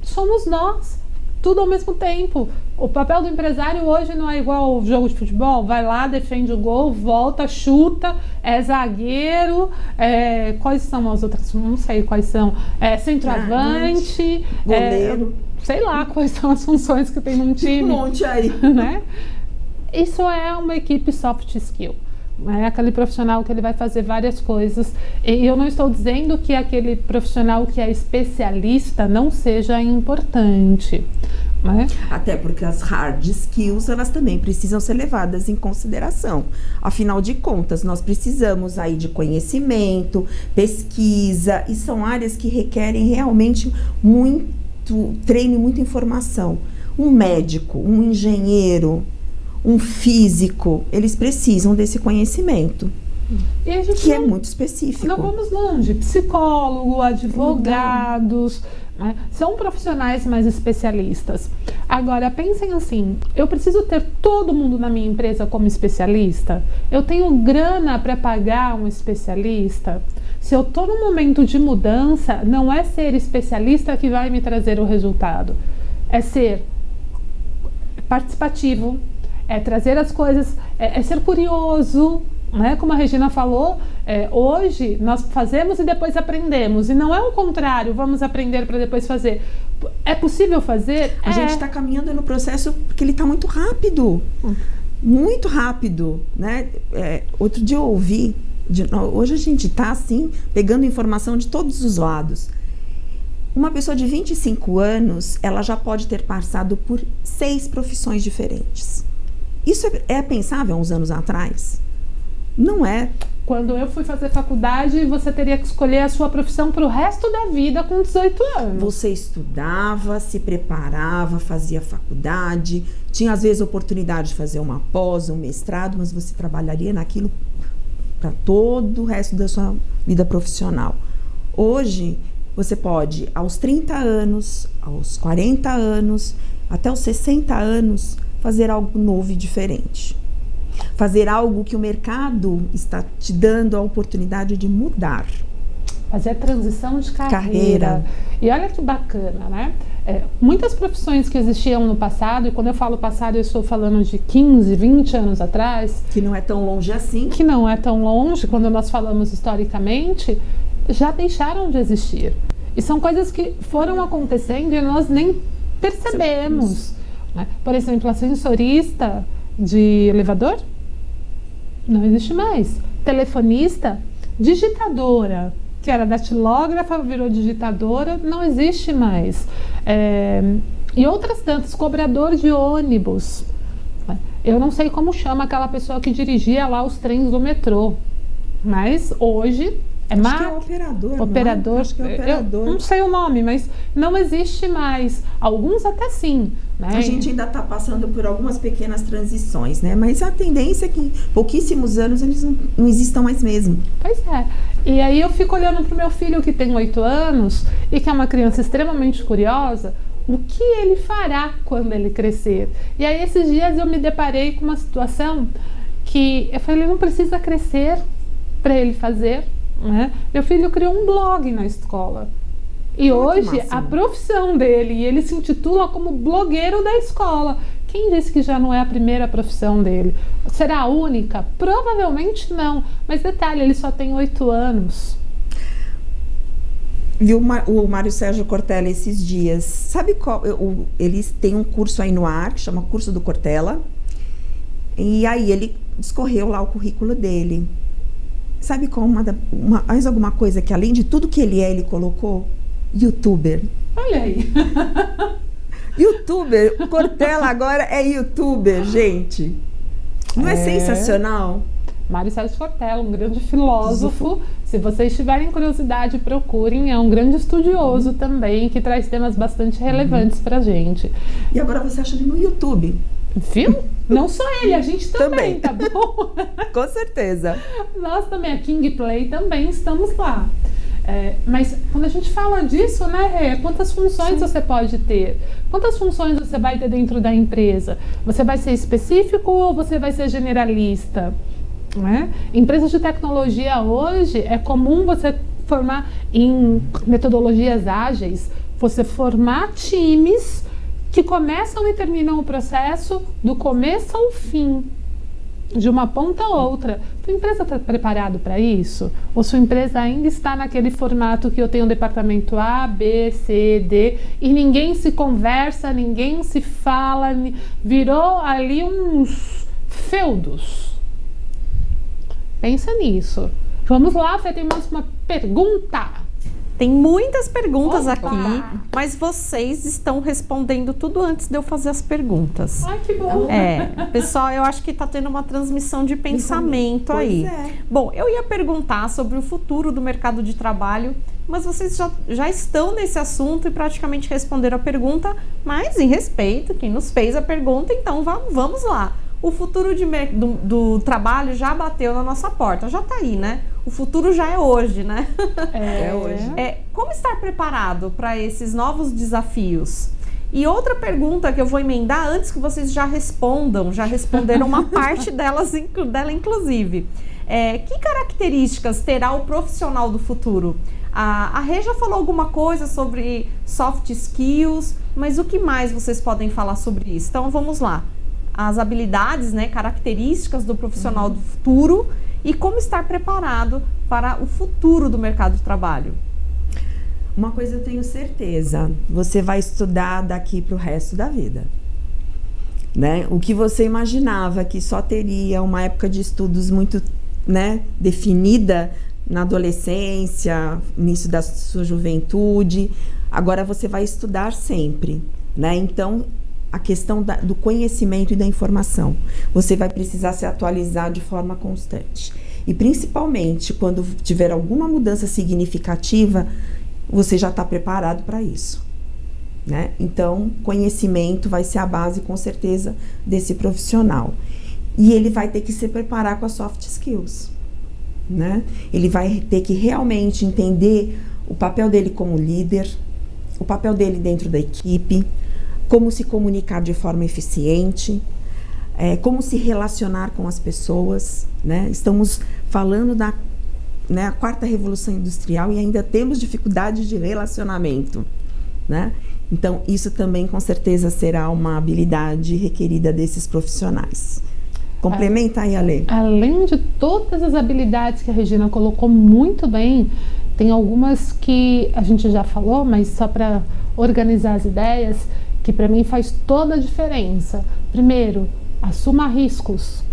Somos nós, tudo ao mesmo tempo. O papel do empresário hoje não é igual ao jogo de futebol. Vai lá, defende o gol, volta, chuta, é zagueiro, quais são as outras? Não sei quais são. Centroavante, goleiro. Sei lá quais são as funções que tem num time. Um monte aí. Né? Isso é uma equipe soft skill. É aquele profissional que ele vai fazer várias coisas. E eu não estou dizendo que aquele profissional que é especialista não seja importante, né? Até porque as hard skills, elas também precisam ser levadas em consideração. Afinal de contas, nós precisamos aí de conhecimento, pesquisa, e são áreas que requerem realmente muito treino e muita informação. Um médico, um engenheiro, um físico, eles precisam desse conhecimento. E a gente que é muito específico. Não vamos longe. Psicólogo, advogados, né? São profissionais mais especialistas. Agora, pensem assim, eu preciso ter todo mundo na minha empresa como especialista? Eu tenho grana para pagar um especialista? Se eu estou num momento de mudança, não é ser especialista que vai me trazer o resultado. É ser participativo, é trazer as coisas, é ser curioso, né? Como a Regina falou, hoje nós fazemos e depois aprendemos. E não é o contrário, vamos aprender para depois fazer. É possível fazer? A gente está caminhando no processo porque ele está muito rápido. Muito rápido, né? Outro dia eu ouvi, hoje a gente está assim, pegando informação de todos os lados. Uma pessoa de 25 anos, ela já pode ter passado por 6 profissões diferentes. Isso é pensável há uns anos atrás? Não é. Quando eu fui fazer faculdade, você teria que escolher a sua profissão para o resto da vida com 18 anos. Você estudava, se preparava, fazia faculdade, tinha às vezes oportunidade de fazer uma pós, um mestrado, mas você trabalharia naquilo para todo o resto da sua vida profissional. Hoje, você pode, aos 30 anos, aos 40 anos, até os 60 anos, fazer algo novo e diferente. Fazer algo que o mercado está te dando a oportunidade de mudar. Fazer a transição de carreira. E olha que bacana, né? Muitas profissões que existiam no passado, e quando eu falo passado, eu estou falando de 15, 20 anos atrás. Que não é tão longe assim. Que não é tão longe, quando nós falamos historicamente, já deixaram de existir. E são coisas que foram acontecendo e nós nem percebemos. Né? Por exemplo, a sensorista de elevador não existe mais. Telefonista, digitadora, que era datilógrafa, virou digitadora, não existe mais. E outras tantas, cobrador de ônibus. Eu não sei como chama aquela pessoa que dirigia lá os trens do metrô, mas hoje acho que é operador. Operador. Acho que é operador. Eu não sei o nome, mas não existe mais. Alguns até sim. Né? A gente ainda está passando por algumas pequenas transições, né? Mas a tendência é que em pouquíssimos anos eles não existam mais mesmo. Pois é. E aí eu fico olhando para o meu filho que tem 8 anos e que é uma criança extremamente curiosa, o que ele fará quando ele crescer? E aí esses dias eu me deparei com uma situação que eu falei, ele não precisa crescer para ele fazer. Né? Meu filho criou um blog na escola e hoje a profissão dele, e ele se intitula como blogueiro da escola. Quem disse que já não é a primeira profissão dele? Será a única? Provavelmente não, mas detalhe, ele só tem 8 anos. Viu o Mário Sérgio Cortella esses dias, sabe qual? Eles têm um curso aí no ar que chama Curso do Cortella, e aí ele discorreu lá o currículo dele. Sabe qual mais alguma coisa que além de tudo que ele colocou? YouTuber. Olha aí. YouTuber. O Cortella agora é YouTuber, gente. Não é sensacional? Mário Sérgio Cortella, um grande filósofo. Se vocês tiverem curiosidade, procurem. É um grande estudioso também, que traz temas bastante relevantes pra gente. E agora você acha ele no YouTube. Viu? Não só ele, a gente também. Tá bom? Com certeza. Nós também, a King Play, também estamos lá. Mas quando a gente fala disso, né, quantas funções você pode ter? Quantas funções você vai ter dentro da empresa? Você vai ser específico ou você vai ser generalista? Né? Empresas de tecnologia hoje, é comum você formar em metodologias ágeis, você formar times que começam e terminam o processo do começo ao fim, de uma ponta a outra. Sua empresa está preparada para isso? Ou sua empresa ainda está naquele formato que eu tenho um departamento A, B, C, D e ninguém se conversa, ninguém se fala, virou ali uns feudos? Pensa nisso. Vamos lá, Fê, tem mais uma pergunta. Tem muitas perguntas aqui, mas vocês estão respondendo tudo antes de eu fazer as perguntas. Ai, que bom. Pessoal, eu acho que está tendo uma transmissão de pensamento aí. Bom, eu ia perguntar sobre o futuro do mercado de trabalho, mas vocês já estão nesse assunto e praticamente responderam a pergunta, mas em respeito, quem nos fez a pergunta, então vamos lá. o futuro do trabalho já bateu na nossa porta, já está aí, né? O futuro já é hoje, né? É hoje. Como estar preparado para esses novos desafios? E outra pergunta que eu vou emendar antes que vocês já responderam uma parte dela inclusive. Que características terá o profissional do futuro? A Rê já falou alguma coisa sobre soft skills, mas o que mais vocês podem falar sobre isso? Então vamos lá. As habilidades, né, características do profissional do futuro e como estar preparado para o futuro do mercado de trabalho. Uma coisa eu tenho certeza, você vai estudar daqui para o resto da vida. Né? O que você imaginava que só teria uma época de estudos muito, né, definida na adolescência, início da sua juventude, agora você vai estudar sempre. Né? Então, a questão do conhecimento e da informação, você vai precisar se atualizar de forma constante. E principalmente, quando tiver alguma mudança significativa, você já está preparado para isso, né? Então, conhecimento vai ser a base, com certeza, desse profissional. E ele vai ter que se preparar com as soft skills, né? Ele vai ter que realmente entender o papel dele como líder, o papel dele dentro da equipe, como se comunicar de forma eficiente, como se relacionar com as pessoas, né? Estamos falando da a quarta revolução industrial e ainda temos dificuldade de relacionamento, né? Então, isso também com certeza será uma habilidade requerida desses profissionais. Complementa aí, Ale. Além de todas as habilidades que a Regina colocou muito bem, tem algumas que a gente já falou, mas só para organizar as ideias, que para mim faz toda a diferença. Primeiro, assuma riscos.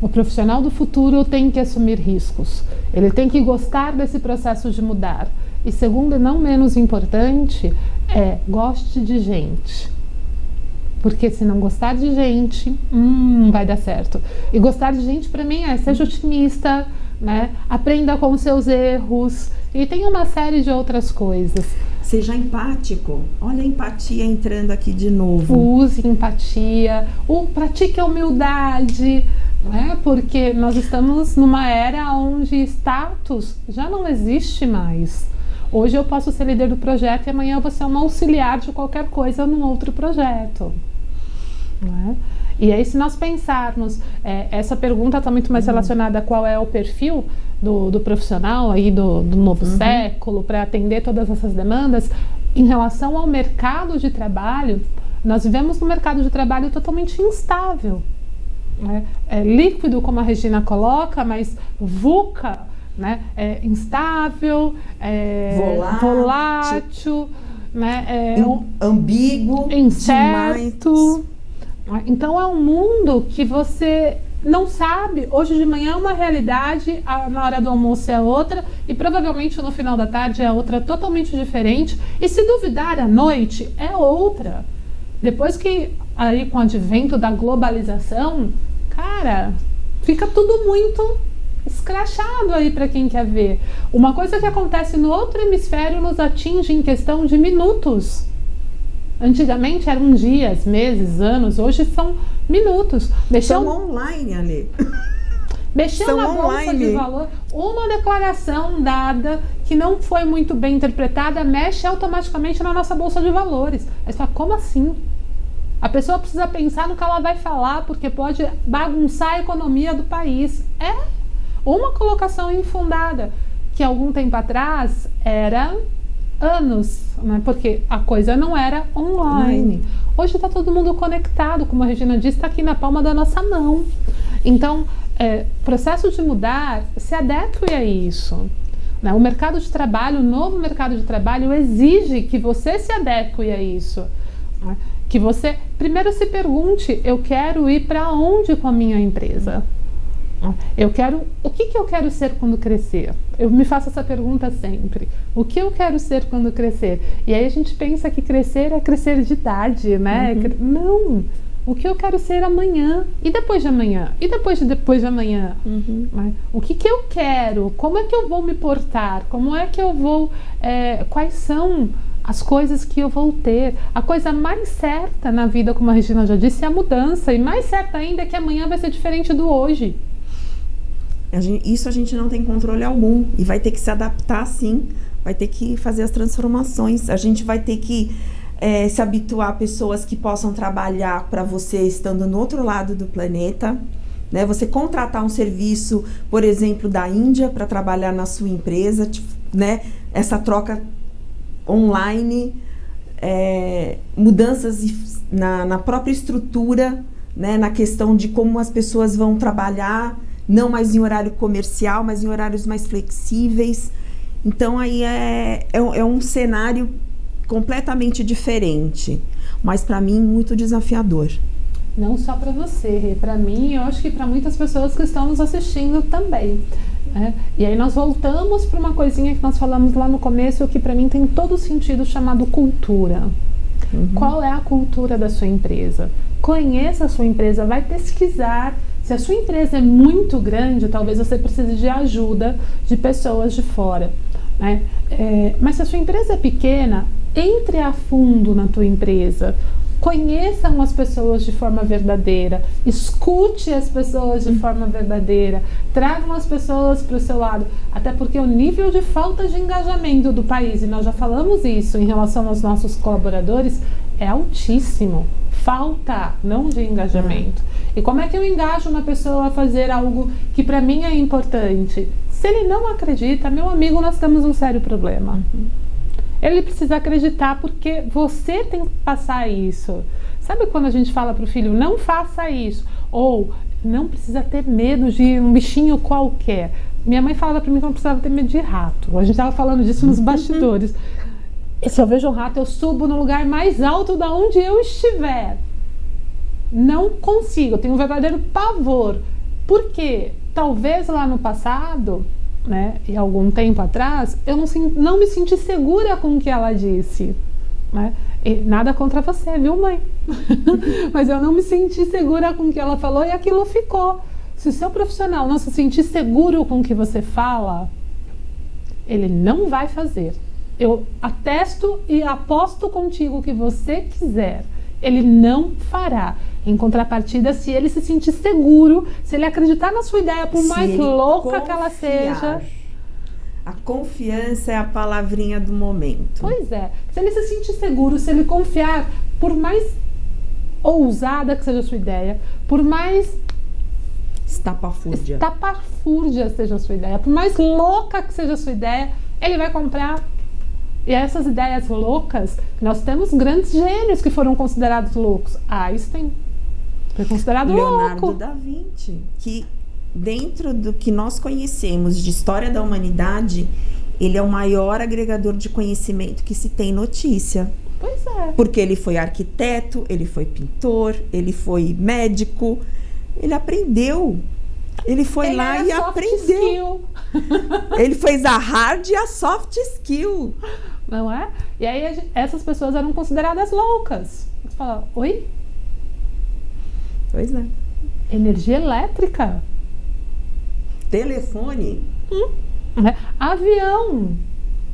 O profissional do futuro tem que assumir riscos. Ele tem que gostar desse processo de mudar. E segundo, e não menos importante, goste de gente. Porque se não gostar de gente, vai dar certo. E gostar de gente, para mim, seja otimista, né? Aprenda com os seus erros. E tem uma série de outras coisas. Seja empático. Olha a empatia entrando aqui de novo. Use empatia. Pratique a humildade. Né? Porque nós estamos numa era onde status já não existe mais. Hoje eu posso ser líder do projeto e amanhã eu vou ser uma auxiliar de qualquer coisa num outro projeto. Né? E aí, se nós pensarmos, essa pergunta está muito mais relacionada a qual é o perfil do profissional aí do novo século para atender todas essas demandas. Em relação ao mercado de trabalho, nós vivemos num mercado de trabalho totalmente instável. É líquido, como a Regina coloca, mas VUCA, né? Instável, volátil, né? Ambíguo, incerto. Então é um mundo que você não sabe. Hoje de manhã é uma realidade, na hora do almoço é outra e provavelmente no final da tarde é outra totalmente diferente. E se duvidar à noite é outra. Depois que aí com o advento da globalização, cara, fica tudo muito escrachado aí para quem quer ver. Uma coisa que acontece no outro hemisfério nos atinge em questão de minutos. Antigamente eram dias, meses, anos, hoje são minutos. São online, Ale. Mexeu na bolsa de valor, uma declaração dada que não foi muito bem interpretada mexe automaticamente na nossa bolsa de valores. Aí você fala, como assim? A pessoa precisa pensar no que ela vai falar, porque pode bagunçar a economia do país. É uma colocação infundada, que algum tempo atrás era anos, né? Porque a coisa não era online. Hoje está todo mundo conectado, como a Regina disse, está aqui na palma da nossa mão. Então, processo de mudar, se adeque a isso. Né? O mercado de trabalho, o novo mercado de trabalho exige que você se adeque a isso. Né? Que você primeiro se pergunte, eu quero ir para onde com a minha empresa? O que eu quero ser quando crescer? Eu me faço essa pergunta sempre. O que eu quero ser quando crescer? E aí a gente pensa que crescer é crescer de idade, né? Não! O que eu quero ser amanhã? E depois de amanhã? E depois de amanhã? O que eu quero? Como é que eu vou me portar? Como é que eu vou... quais são as coisas que eu vou ter. A coisa mais certa na vida, como a Regina já disse, é a mudança. E mais certa ainda é que amanhã vai ser diferente do hoje. Isso a gente não tem controle algum. E vai ter que se adaptar, sim. Vai ter que fazer as transformações. A gente vai ter que se habituar a pessoas que possam trabalhar para você estando no outro lado do planeta. Né? Você contratar um serviço, por exemplo, da Índia para trabalhar na sua empresa, né? Essa troca online, mudanças na própria estrutura, né? Na questão de como as pessoas vão trabalhar, não mais em horário comercial, mas em horários mais flexíveis. Então aí é um cenário completamente diferente, mas para mim muito desafiador. Não só para você, para mim, eu acho que para muitas pessoas que estão nos assistindo também. E aí nós voltamos para uma coisinha que nós falamos lá no começo, que para mim tem todo sentido, chamado cultura. Qual é a cultura da sua empresa? Conheça a sua empresa, vai pesquisar. Se a sua empresa é muito grande, talvez você precise de ajuda de pessoas de fora. Né? Mas se a sua empresa é pequena, entre a fundo na tua empresa. Conheçam as pessoas de forma verdadeira, escute as pessoas de forma verdadeira, tragam as pessoas para o seu lado, até porque o nível de falta de engajamento do país, e nós já falamos isso em relação aos nossos colaboradores, é altíssimo. Falta, não de engajamento. E como é que eu engajo uma pessoa a fazer algo que para mim é importante? Se ele não acredita, meu amigo, nós temos um sério problema. Ele precisa acreditar, porque você tem que passar isso. Sabe quando a gente fala para o filho, não faça isso? Ou não precisa ter medo de um bichinho qualquer. Minha mãe falava para mim que não precisava ter medo de rato. A gente estava falando disso nos bastidores. E se eu vejo um rato, eu subo no lugar mais alto da onde eu estiver. Não consigo, eu tenho um verdadeiro pavor. Por quê? Talvez lá no passado, né, e algum tempo atrás, eu não me senti segura com o que ela disse, né? E nada contra você, viu, mãe? Mas eu não me senti segura com o que ela falou e aquilo ficou. Se o seu profissional não se sentir seguro com o que você fala, ele não vai fazer. Eu atesto e aposto contigo o que você quiser, ele não fará. Em contrapartida, se ele se sentir seguro, se ele acreditar na sua ideia, por mais louca que ela seja. A confiança é a palavrinha do momento. Pois é. Se ele se sentir seguro, se ele confiar, por mais ousada que seja a sua ideia, por mais estapafúrdia seja a sua ideia, por mais louca que seja a sua ideia, ele vai comprar. E essas ideias loucas, nós temos grandes gênios que foram considerados loucos. Einstein foi considerado Leonardo louco. da Vinci, que dentro do que nós conhecemos de história da humanidade, ele é o maior agregador de conhecimento que se tem notícia. Pois é. Porque ele foi arquiteto, ele foi pintor, ele foi médico, ele aprendeu. Ele foi lá e aprendeu. Ele fez a hard e a soft skill. Não é? E aí essas pessoas eram consideradas loucas. Você fala, oi? Pois é. Energia elétrica. Telefone. Avião.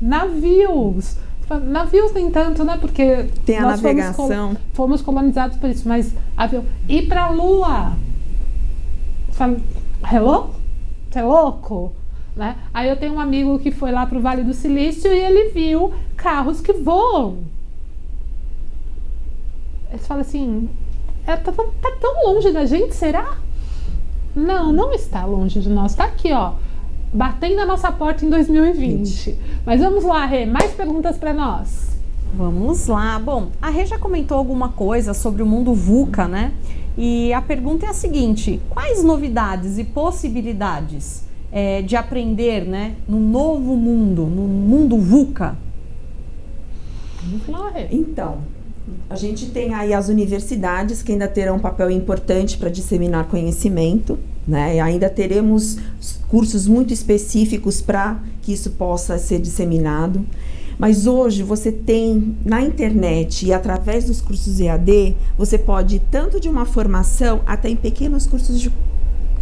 Navios. Navios nem tanto, né? Porque tem a navegação. Fomos colonizados por isso, mas avião. Ir pra Lua. Fala, hello? Você é louco? Né? Aí eu tenho um amigo que foi lá pro Vale do Silício e ele viu carros que voam. Ele fala assim, tá tão longe da gente, será? Não, não está longe de nós. Tá aqui, ó, batendo a nossa porta em 2020. Mas vamos lá, Rê, mais perguntas para nós. Vamos lá. Bom, a Rê já comentou alguma coisa sobre o mundo VUCA, né? E a pergunta é a seguinte, quais novidades e possibilidades de aprender, né, no novo mundo, no mundo VUCA? Vamos lá, Rê. Então, a gente tem aí as universidades que ainda terão um papel importante para disseminar conhecimento, né? E ainda teremos cursos muito específicos para que isso possa ser disseminado. Mas hoje você tem na internet e através dos cursos EAD, você pode ir tanto de uma formação até em pequenos cursos de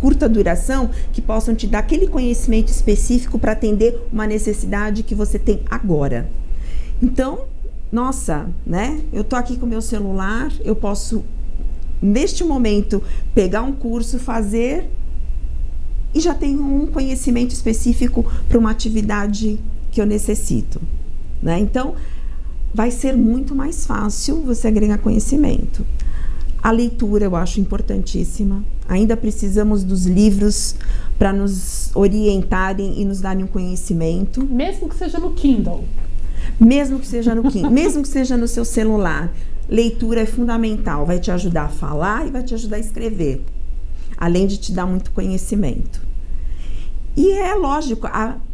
curta duração que possam te dar aquele conhecimento específico para atender uma necessidade que você tem agora. Então, nossa, né? Eu tô aqui com o meu celular, eu posso, neste momento, pegar um curso, fazer e já tenho um conhecimento específico para uma atividade que eu necessito, né? Então, vai ser muito mais fácil você agregar conhecimento. A leitura eu acho importantíssima. Ainda precisamos dos livros para nos orientarem e nos darem um conhecimento. Mesmo que seja no Kindle. Mesmo que seja no Kindle, mesmo que seja no seu celular. Leitura é fundamental, vai te ajudar a falar e vai te ajudar a escrever, além de te dar muito conhecimento. E é lógico,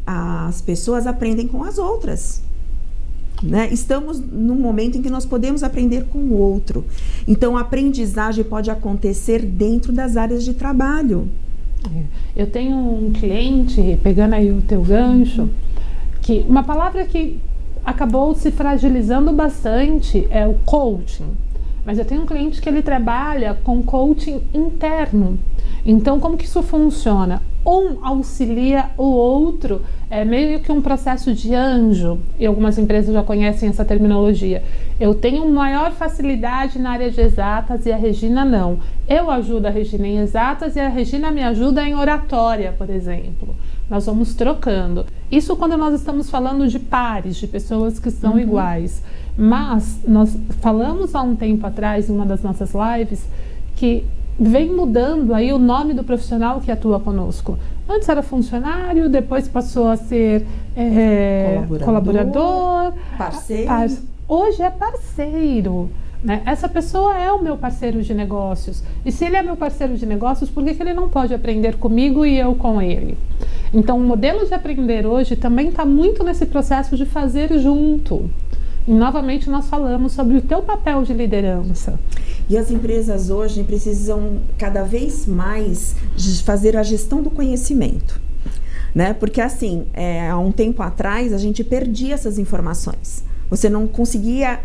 as pessoas aprendem com as outras. Né? Estamos num momento em que nós podemos aprender com o outro. Então, a aprendizagem pode acontecer dentro das áreas de trabalho. Eu tenho um cliente, pegando aí o teu gancho, que uma palavra que acabou se fragilizando bastante é o coaching. Mas eu tenho um cliente que ele trabalha com coaching interno. Então, como que isso funciona? Um auxilia o outro, é meio que um processo de anjo, e algumas empresas já conhecem essa terminologia. Eu tenho maior facilidade na área de exatas e a Regina não. Eu ajudo a Regina em exatas e a Regina me ajuda em oratória, por exemplo. Nós vamos trocando. Isso quando nós estamos falando de pares, de pessoas que são iguais. Mas nós falamos há um tempo atrás, em uma das nossas lives, que vem mudando aí o nome do profissional que atua conosco. Antes era funcionário, depois passou a ser colaborador, parceiro. Hoje é parceiro. Né? Essa pessoa é o meu parceiro de negócios. E se ele é meu parceiro de negócios, por que ele não pode aprender comigo e eu com ele? Então, o modelo de aprender hoje também está muito nesse processo de fazer junto. E, novamente, nós falamos sobre o teu papel de liderança. E as empresas hoje precisam cada vez mais fazer a gestão do conhecimento, né? Porque assim, há um tempo atrás a gente perdia essas informações. Você não conseguia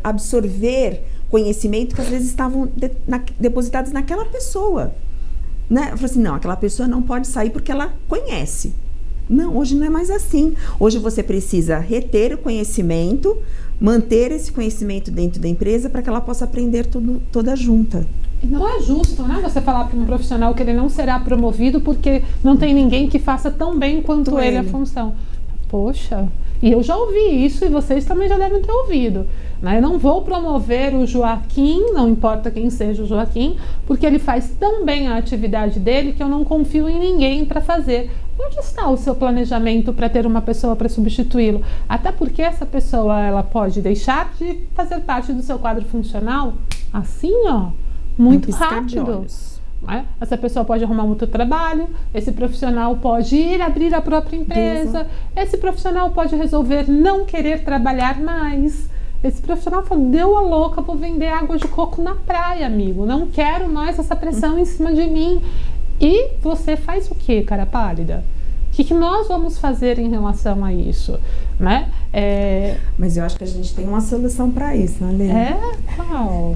absorver conhecimento que às vezes estavam depositados naquela pessoa, né? Eu falei assim, não, aquela pessoa não pode sair porque ela conhece. Não, hoje não é mais assim. Hoje você precisa reter o conhecimento, manter esse conhecimento dentro da empresa para que ela possa aprender toda junta. E não é justo, né? Você falar para um profissional que ele não será promovido porque não tem ninguém que faça tão bem quanto ele a função. Poxa, e eu já ouvi isso e vocês também já devem ter ouvido. Né? Eu não vou promover o Joaquim, não importa quem seja o Joaquim, porque ele faz tão bem a atividade dele que eu não confio em ninguém para fazer. Onde está o seu planejamento para ter uma pessoa para substituí-lo? Até porque essa pessoa ela pode deixar de fazer parte do seu quadro funcional assim, ó, muito rápido. Né? Essa pessoa pode arrumar outro trabalho, esse profissional pode ir abrir a própria empresa, esse profissional pode resolver não querer trabalhar mais. Esse profissional falou, deu a louca, vou vender água de coco na praia, amigo. Não quero mais essa pressão em cima de mim. E você faz o que, cara pálida? O que nós vamos fazer em relação a isso? Né? Mas eu acho que a gente tem uma solução para isso, né, Lê? Qual?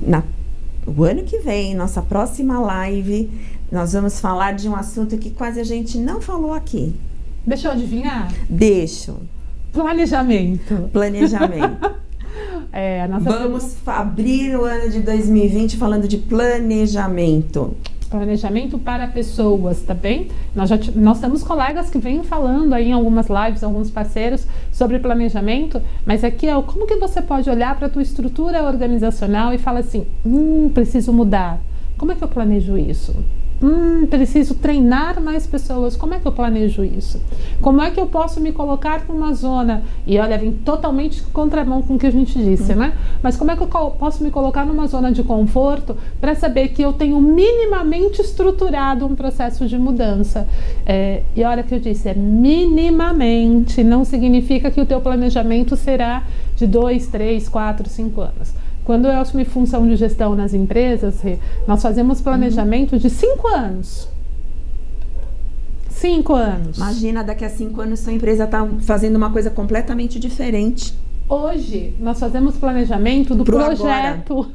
O ano que vem, nossa próxima live, nós vamos falar de um assunto que quase a gente não falou aqui. Deixa eu adivinhar? Deixa. Planejamento. Vamos abrir o ano de 2020 falando de planejamento. Planejamento para pessoas, tá bem? Nós temos colegas que vêm falando aí em algumas lives, alguns parceiros, sobre planejamento, mas aqui é como que você pode olhar para a tua estrutura organizacional e falar assim, preciso mudar. Como é que eu planejo isso? Preciso treinar mais pessoas. Como é que eu planejo isso? Como é que eu posso me colocar numa zona? E olha, vem totalmente contramão com o que a gente disse, né? Mas como é que eu posso me colocar numa zona de conforto para saber que eu tenho minimamente estruturado um processo de mudança? E olha que eu disse, minimamente. Não significa que o teu planejamento será de 2, 3, 4, 5 anos. Quando eu assumi função de gestão nas empresas, nós fazemos planejamento de 5 anos. 5 anos. Imagina, daqui a 5 anos sua empresa está fazendo uma coisa completamente diferente. Hoje, nós fazemos planejamento do projeto.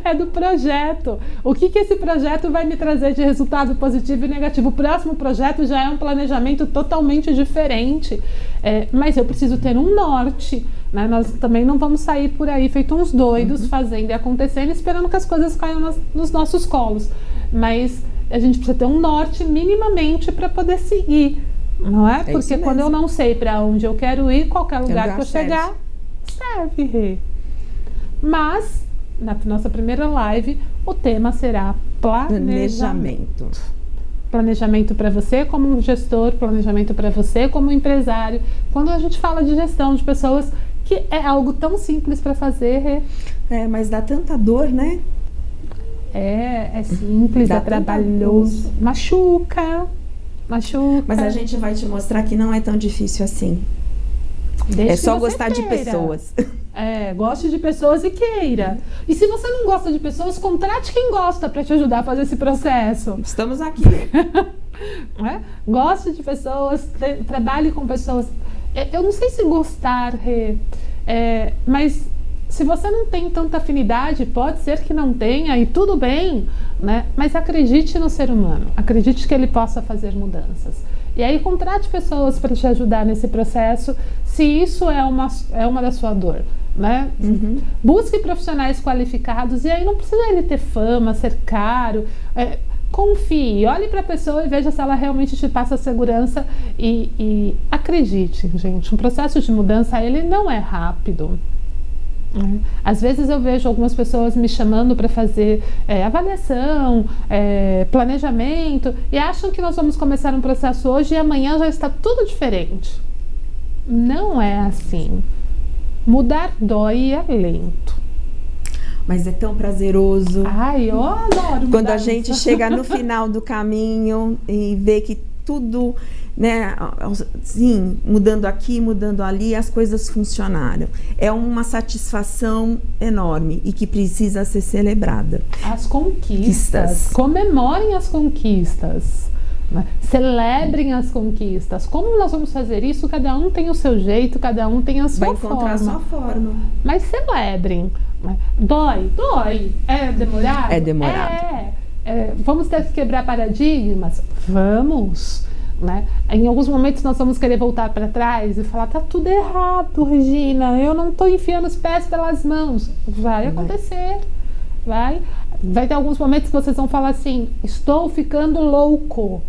É do projeto. O que esse projeto vai me trazer de resultado positivo e negativo? O próximo projeto já é um planejamento totalmente diferente. Mas eu preciso ter um norte. né? Nós também não vamos sair por aí feito uns doidos, fazendo e acontecendo, esperando que as coisas caiam nos nossos colos. Mas a gente precisa ter um norte minimamente para poder seguir, não é? Porque quando eu não sei para onde eu quero ir, qualquer lugar que eu chegar serve. Mas na nossa primeira live o tema será planejamento. Planejamento para você como gestor, planejamento para você como empresário. Quando a gente fala de gestão de pessoas, que é algo tão simples para fazer. Mas dá tanta dor, né? É simples, é trabalhoso. Machuca. Mas a gente vai te mostrar que não é tão difícil assim. Desde é só gostar de pessoas. Goste de pessoas e queira. E se você não gosta de pessoas, contrate quem gosta para te ajudar a fazer esse processo. Estamos aqui. Goste de pessoas, trabalhe com pessoas. Eu não sei se gostar, mas se você não tem tanta afinidade, pode ser que não tenha e tudo bem, né? Mas acredite no ser humano, acredite que ele possa fazer mudanças. E aí contrate pessoas para te ajudar nesse processo, se isso é uma da sua dor, né? Busque profissionais qualificados, e aí não precisa ele ter fama, ser caro. Confie, olhe para a pessoa e veja se ela realmente te passa segurança e acredite, gente, um processo de mudança, ele não é rápido. Às vezes eu vejo algumas pessoas me chamando para fazer avaliação, planejamento, e acham que nós vamos começar um processo hoje e amanhã já está tudo diferente. Não é assim. Mudar dói e é lento. Mas é tão prazeroso. Eu adoro. Quando a gente chega no final do caminho e vê que tudo, né, sim, mudando aqui, mudando ali, as coisas funcionaram. É uma satisfação enorme e que precisa ser celebrada. As conquistas. Comemorem as conquistas. Celebrem as conquistas. Como nós vamos fazer isso? Cada um tem o seu jeito, cada um tem a sua forma. Vai encontrar a sua forma. Mas celebrem. Dói. É demorado? É demorado. Vamos ter que quebrar paradigmas? Vamos. Né? Em alguns momentos nós vamos querer voltar para trás e falar, tá tudo errado, Regina, eu não estou enfiando os pés pelas mãos. Vai acontecer. Vai ter alguns momentos que vocês vão falar assim, estou ficando louco.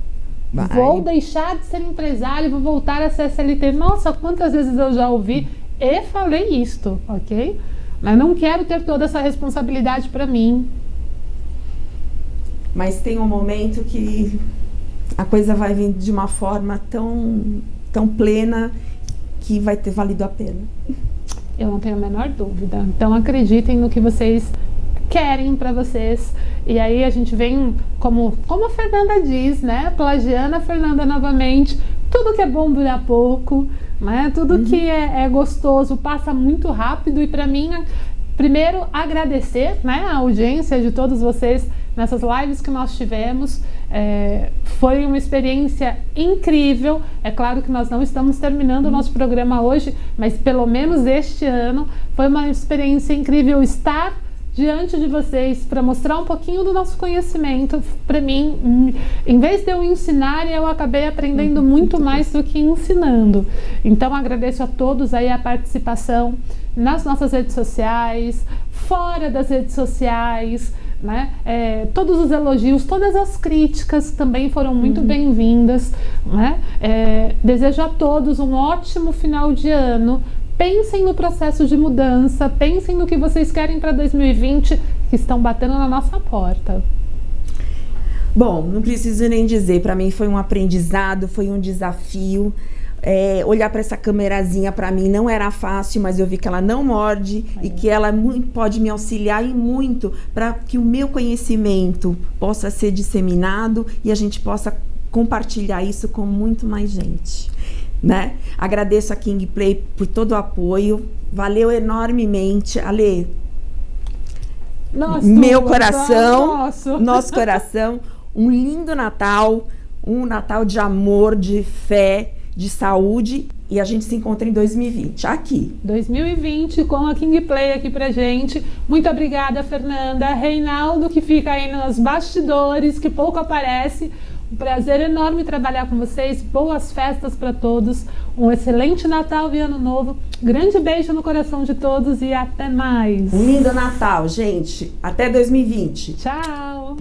Vou deixar de ser empresário, vou voltar a ser CLT. Nossa, quantas vezes eu já ouvi e falei isto, ok? Mas não quero ter toda essa responsabilidade para mim. Mas tem um momento que a coisa vai vir de uma forma tão plena que vai ter valido a pena. Eu não tenho a menor dúvida. Então acreditem no que vocês querem para vocês. E aí a gente vem, como a Fernanda diz, né? Plagiando a Fernanda novamente. Tudo que é bom dura pouco, né? Tudo que é gostoso passa muito rápido. E para mim, primeiro agradecer, né, a audiência de todos vocês nessas lives que nós tivemos. Foi uma experiência incrível. É claro que nós não estamos terminando o nosso programa hoje, mas pelo menos este ano foi uma experiência incrível estar diante de vocês para mostrar um pouquinho do nosso conhecimento. Para mim, em vez de eu ensinar, eu acabei aprendendo muito mais do que ensinando. Então agradeço a todos aí a participação nas nossas redes sociais, fora das redes sociais, né? Todos os elogios, todas as críticas também foram muito bem-vindas, né? Desejo a todos um ótimo final de ano. Pensem no processo de mudança, pensem no que vocês querem para 2020, que estão batendo na nossa porta. Bom, não preciso nem dizer, para mim foi um aprendizado, foi um desafio. Olhar para essa câmerazinha para mim não era fácil, mas eu vi que ela não morde e que ela pode me auxiliar e muito para que o meu conhecimento possa ser disseminado e a gente possa compartilhar isso com muito mais gente, né? Agradeço a KingPlay por todo o apoio, valeu enormemente, Ale. Meu coração, nosso coração, um lindo Natal, um Natal de amor, de fé, de saúde, e a gente se encontra em 2020, aqui. 2020 com a KingPlay aqui pra gente. Muito obrigada, Fernanda. Reinaldo, que fica aí nos bastidores, que pouco aparece. Um prazer enorme trabalhar com vocês. Boas festas para todos. Um excelente Natal e Ano Novo. Grande beijo no coração de todos e até mais. Um lindo Natal, gente. Até 2020. Tchau.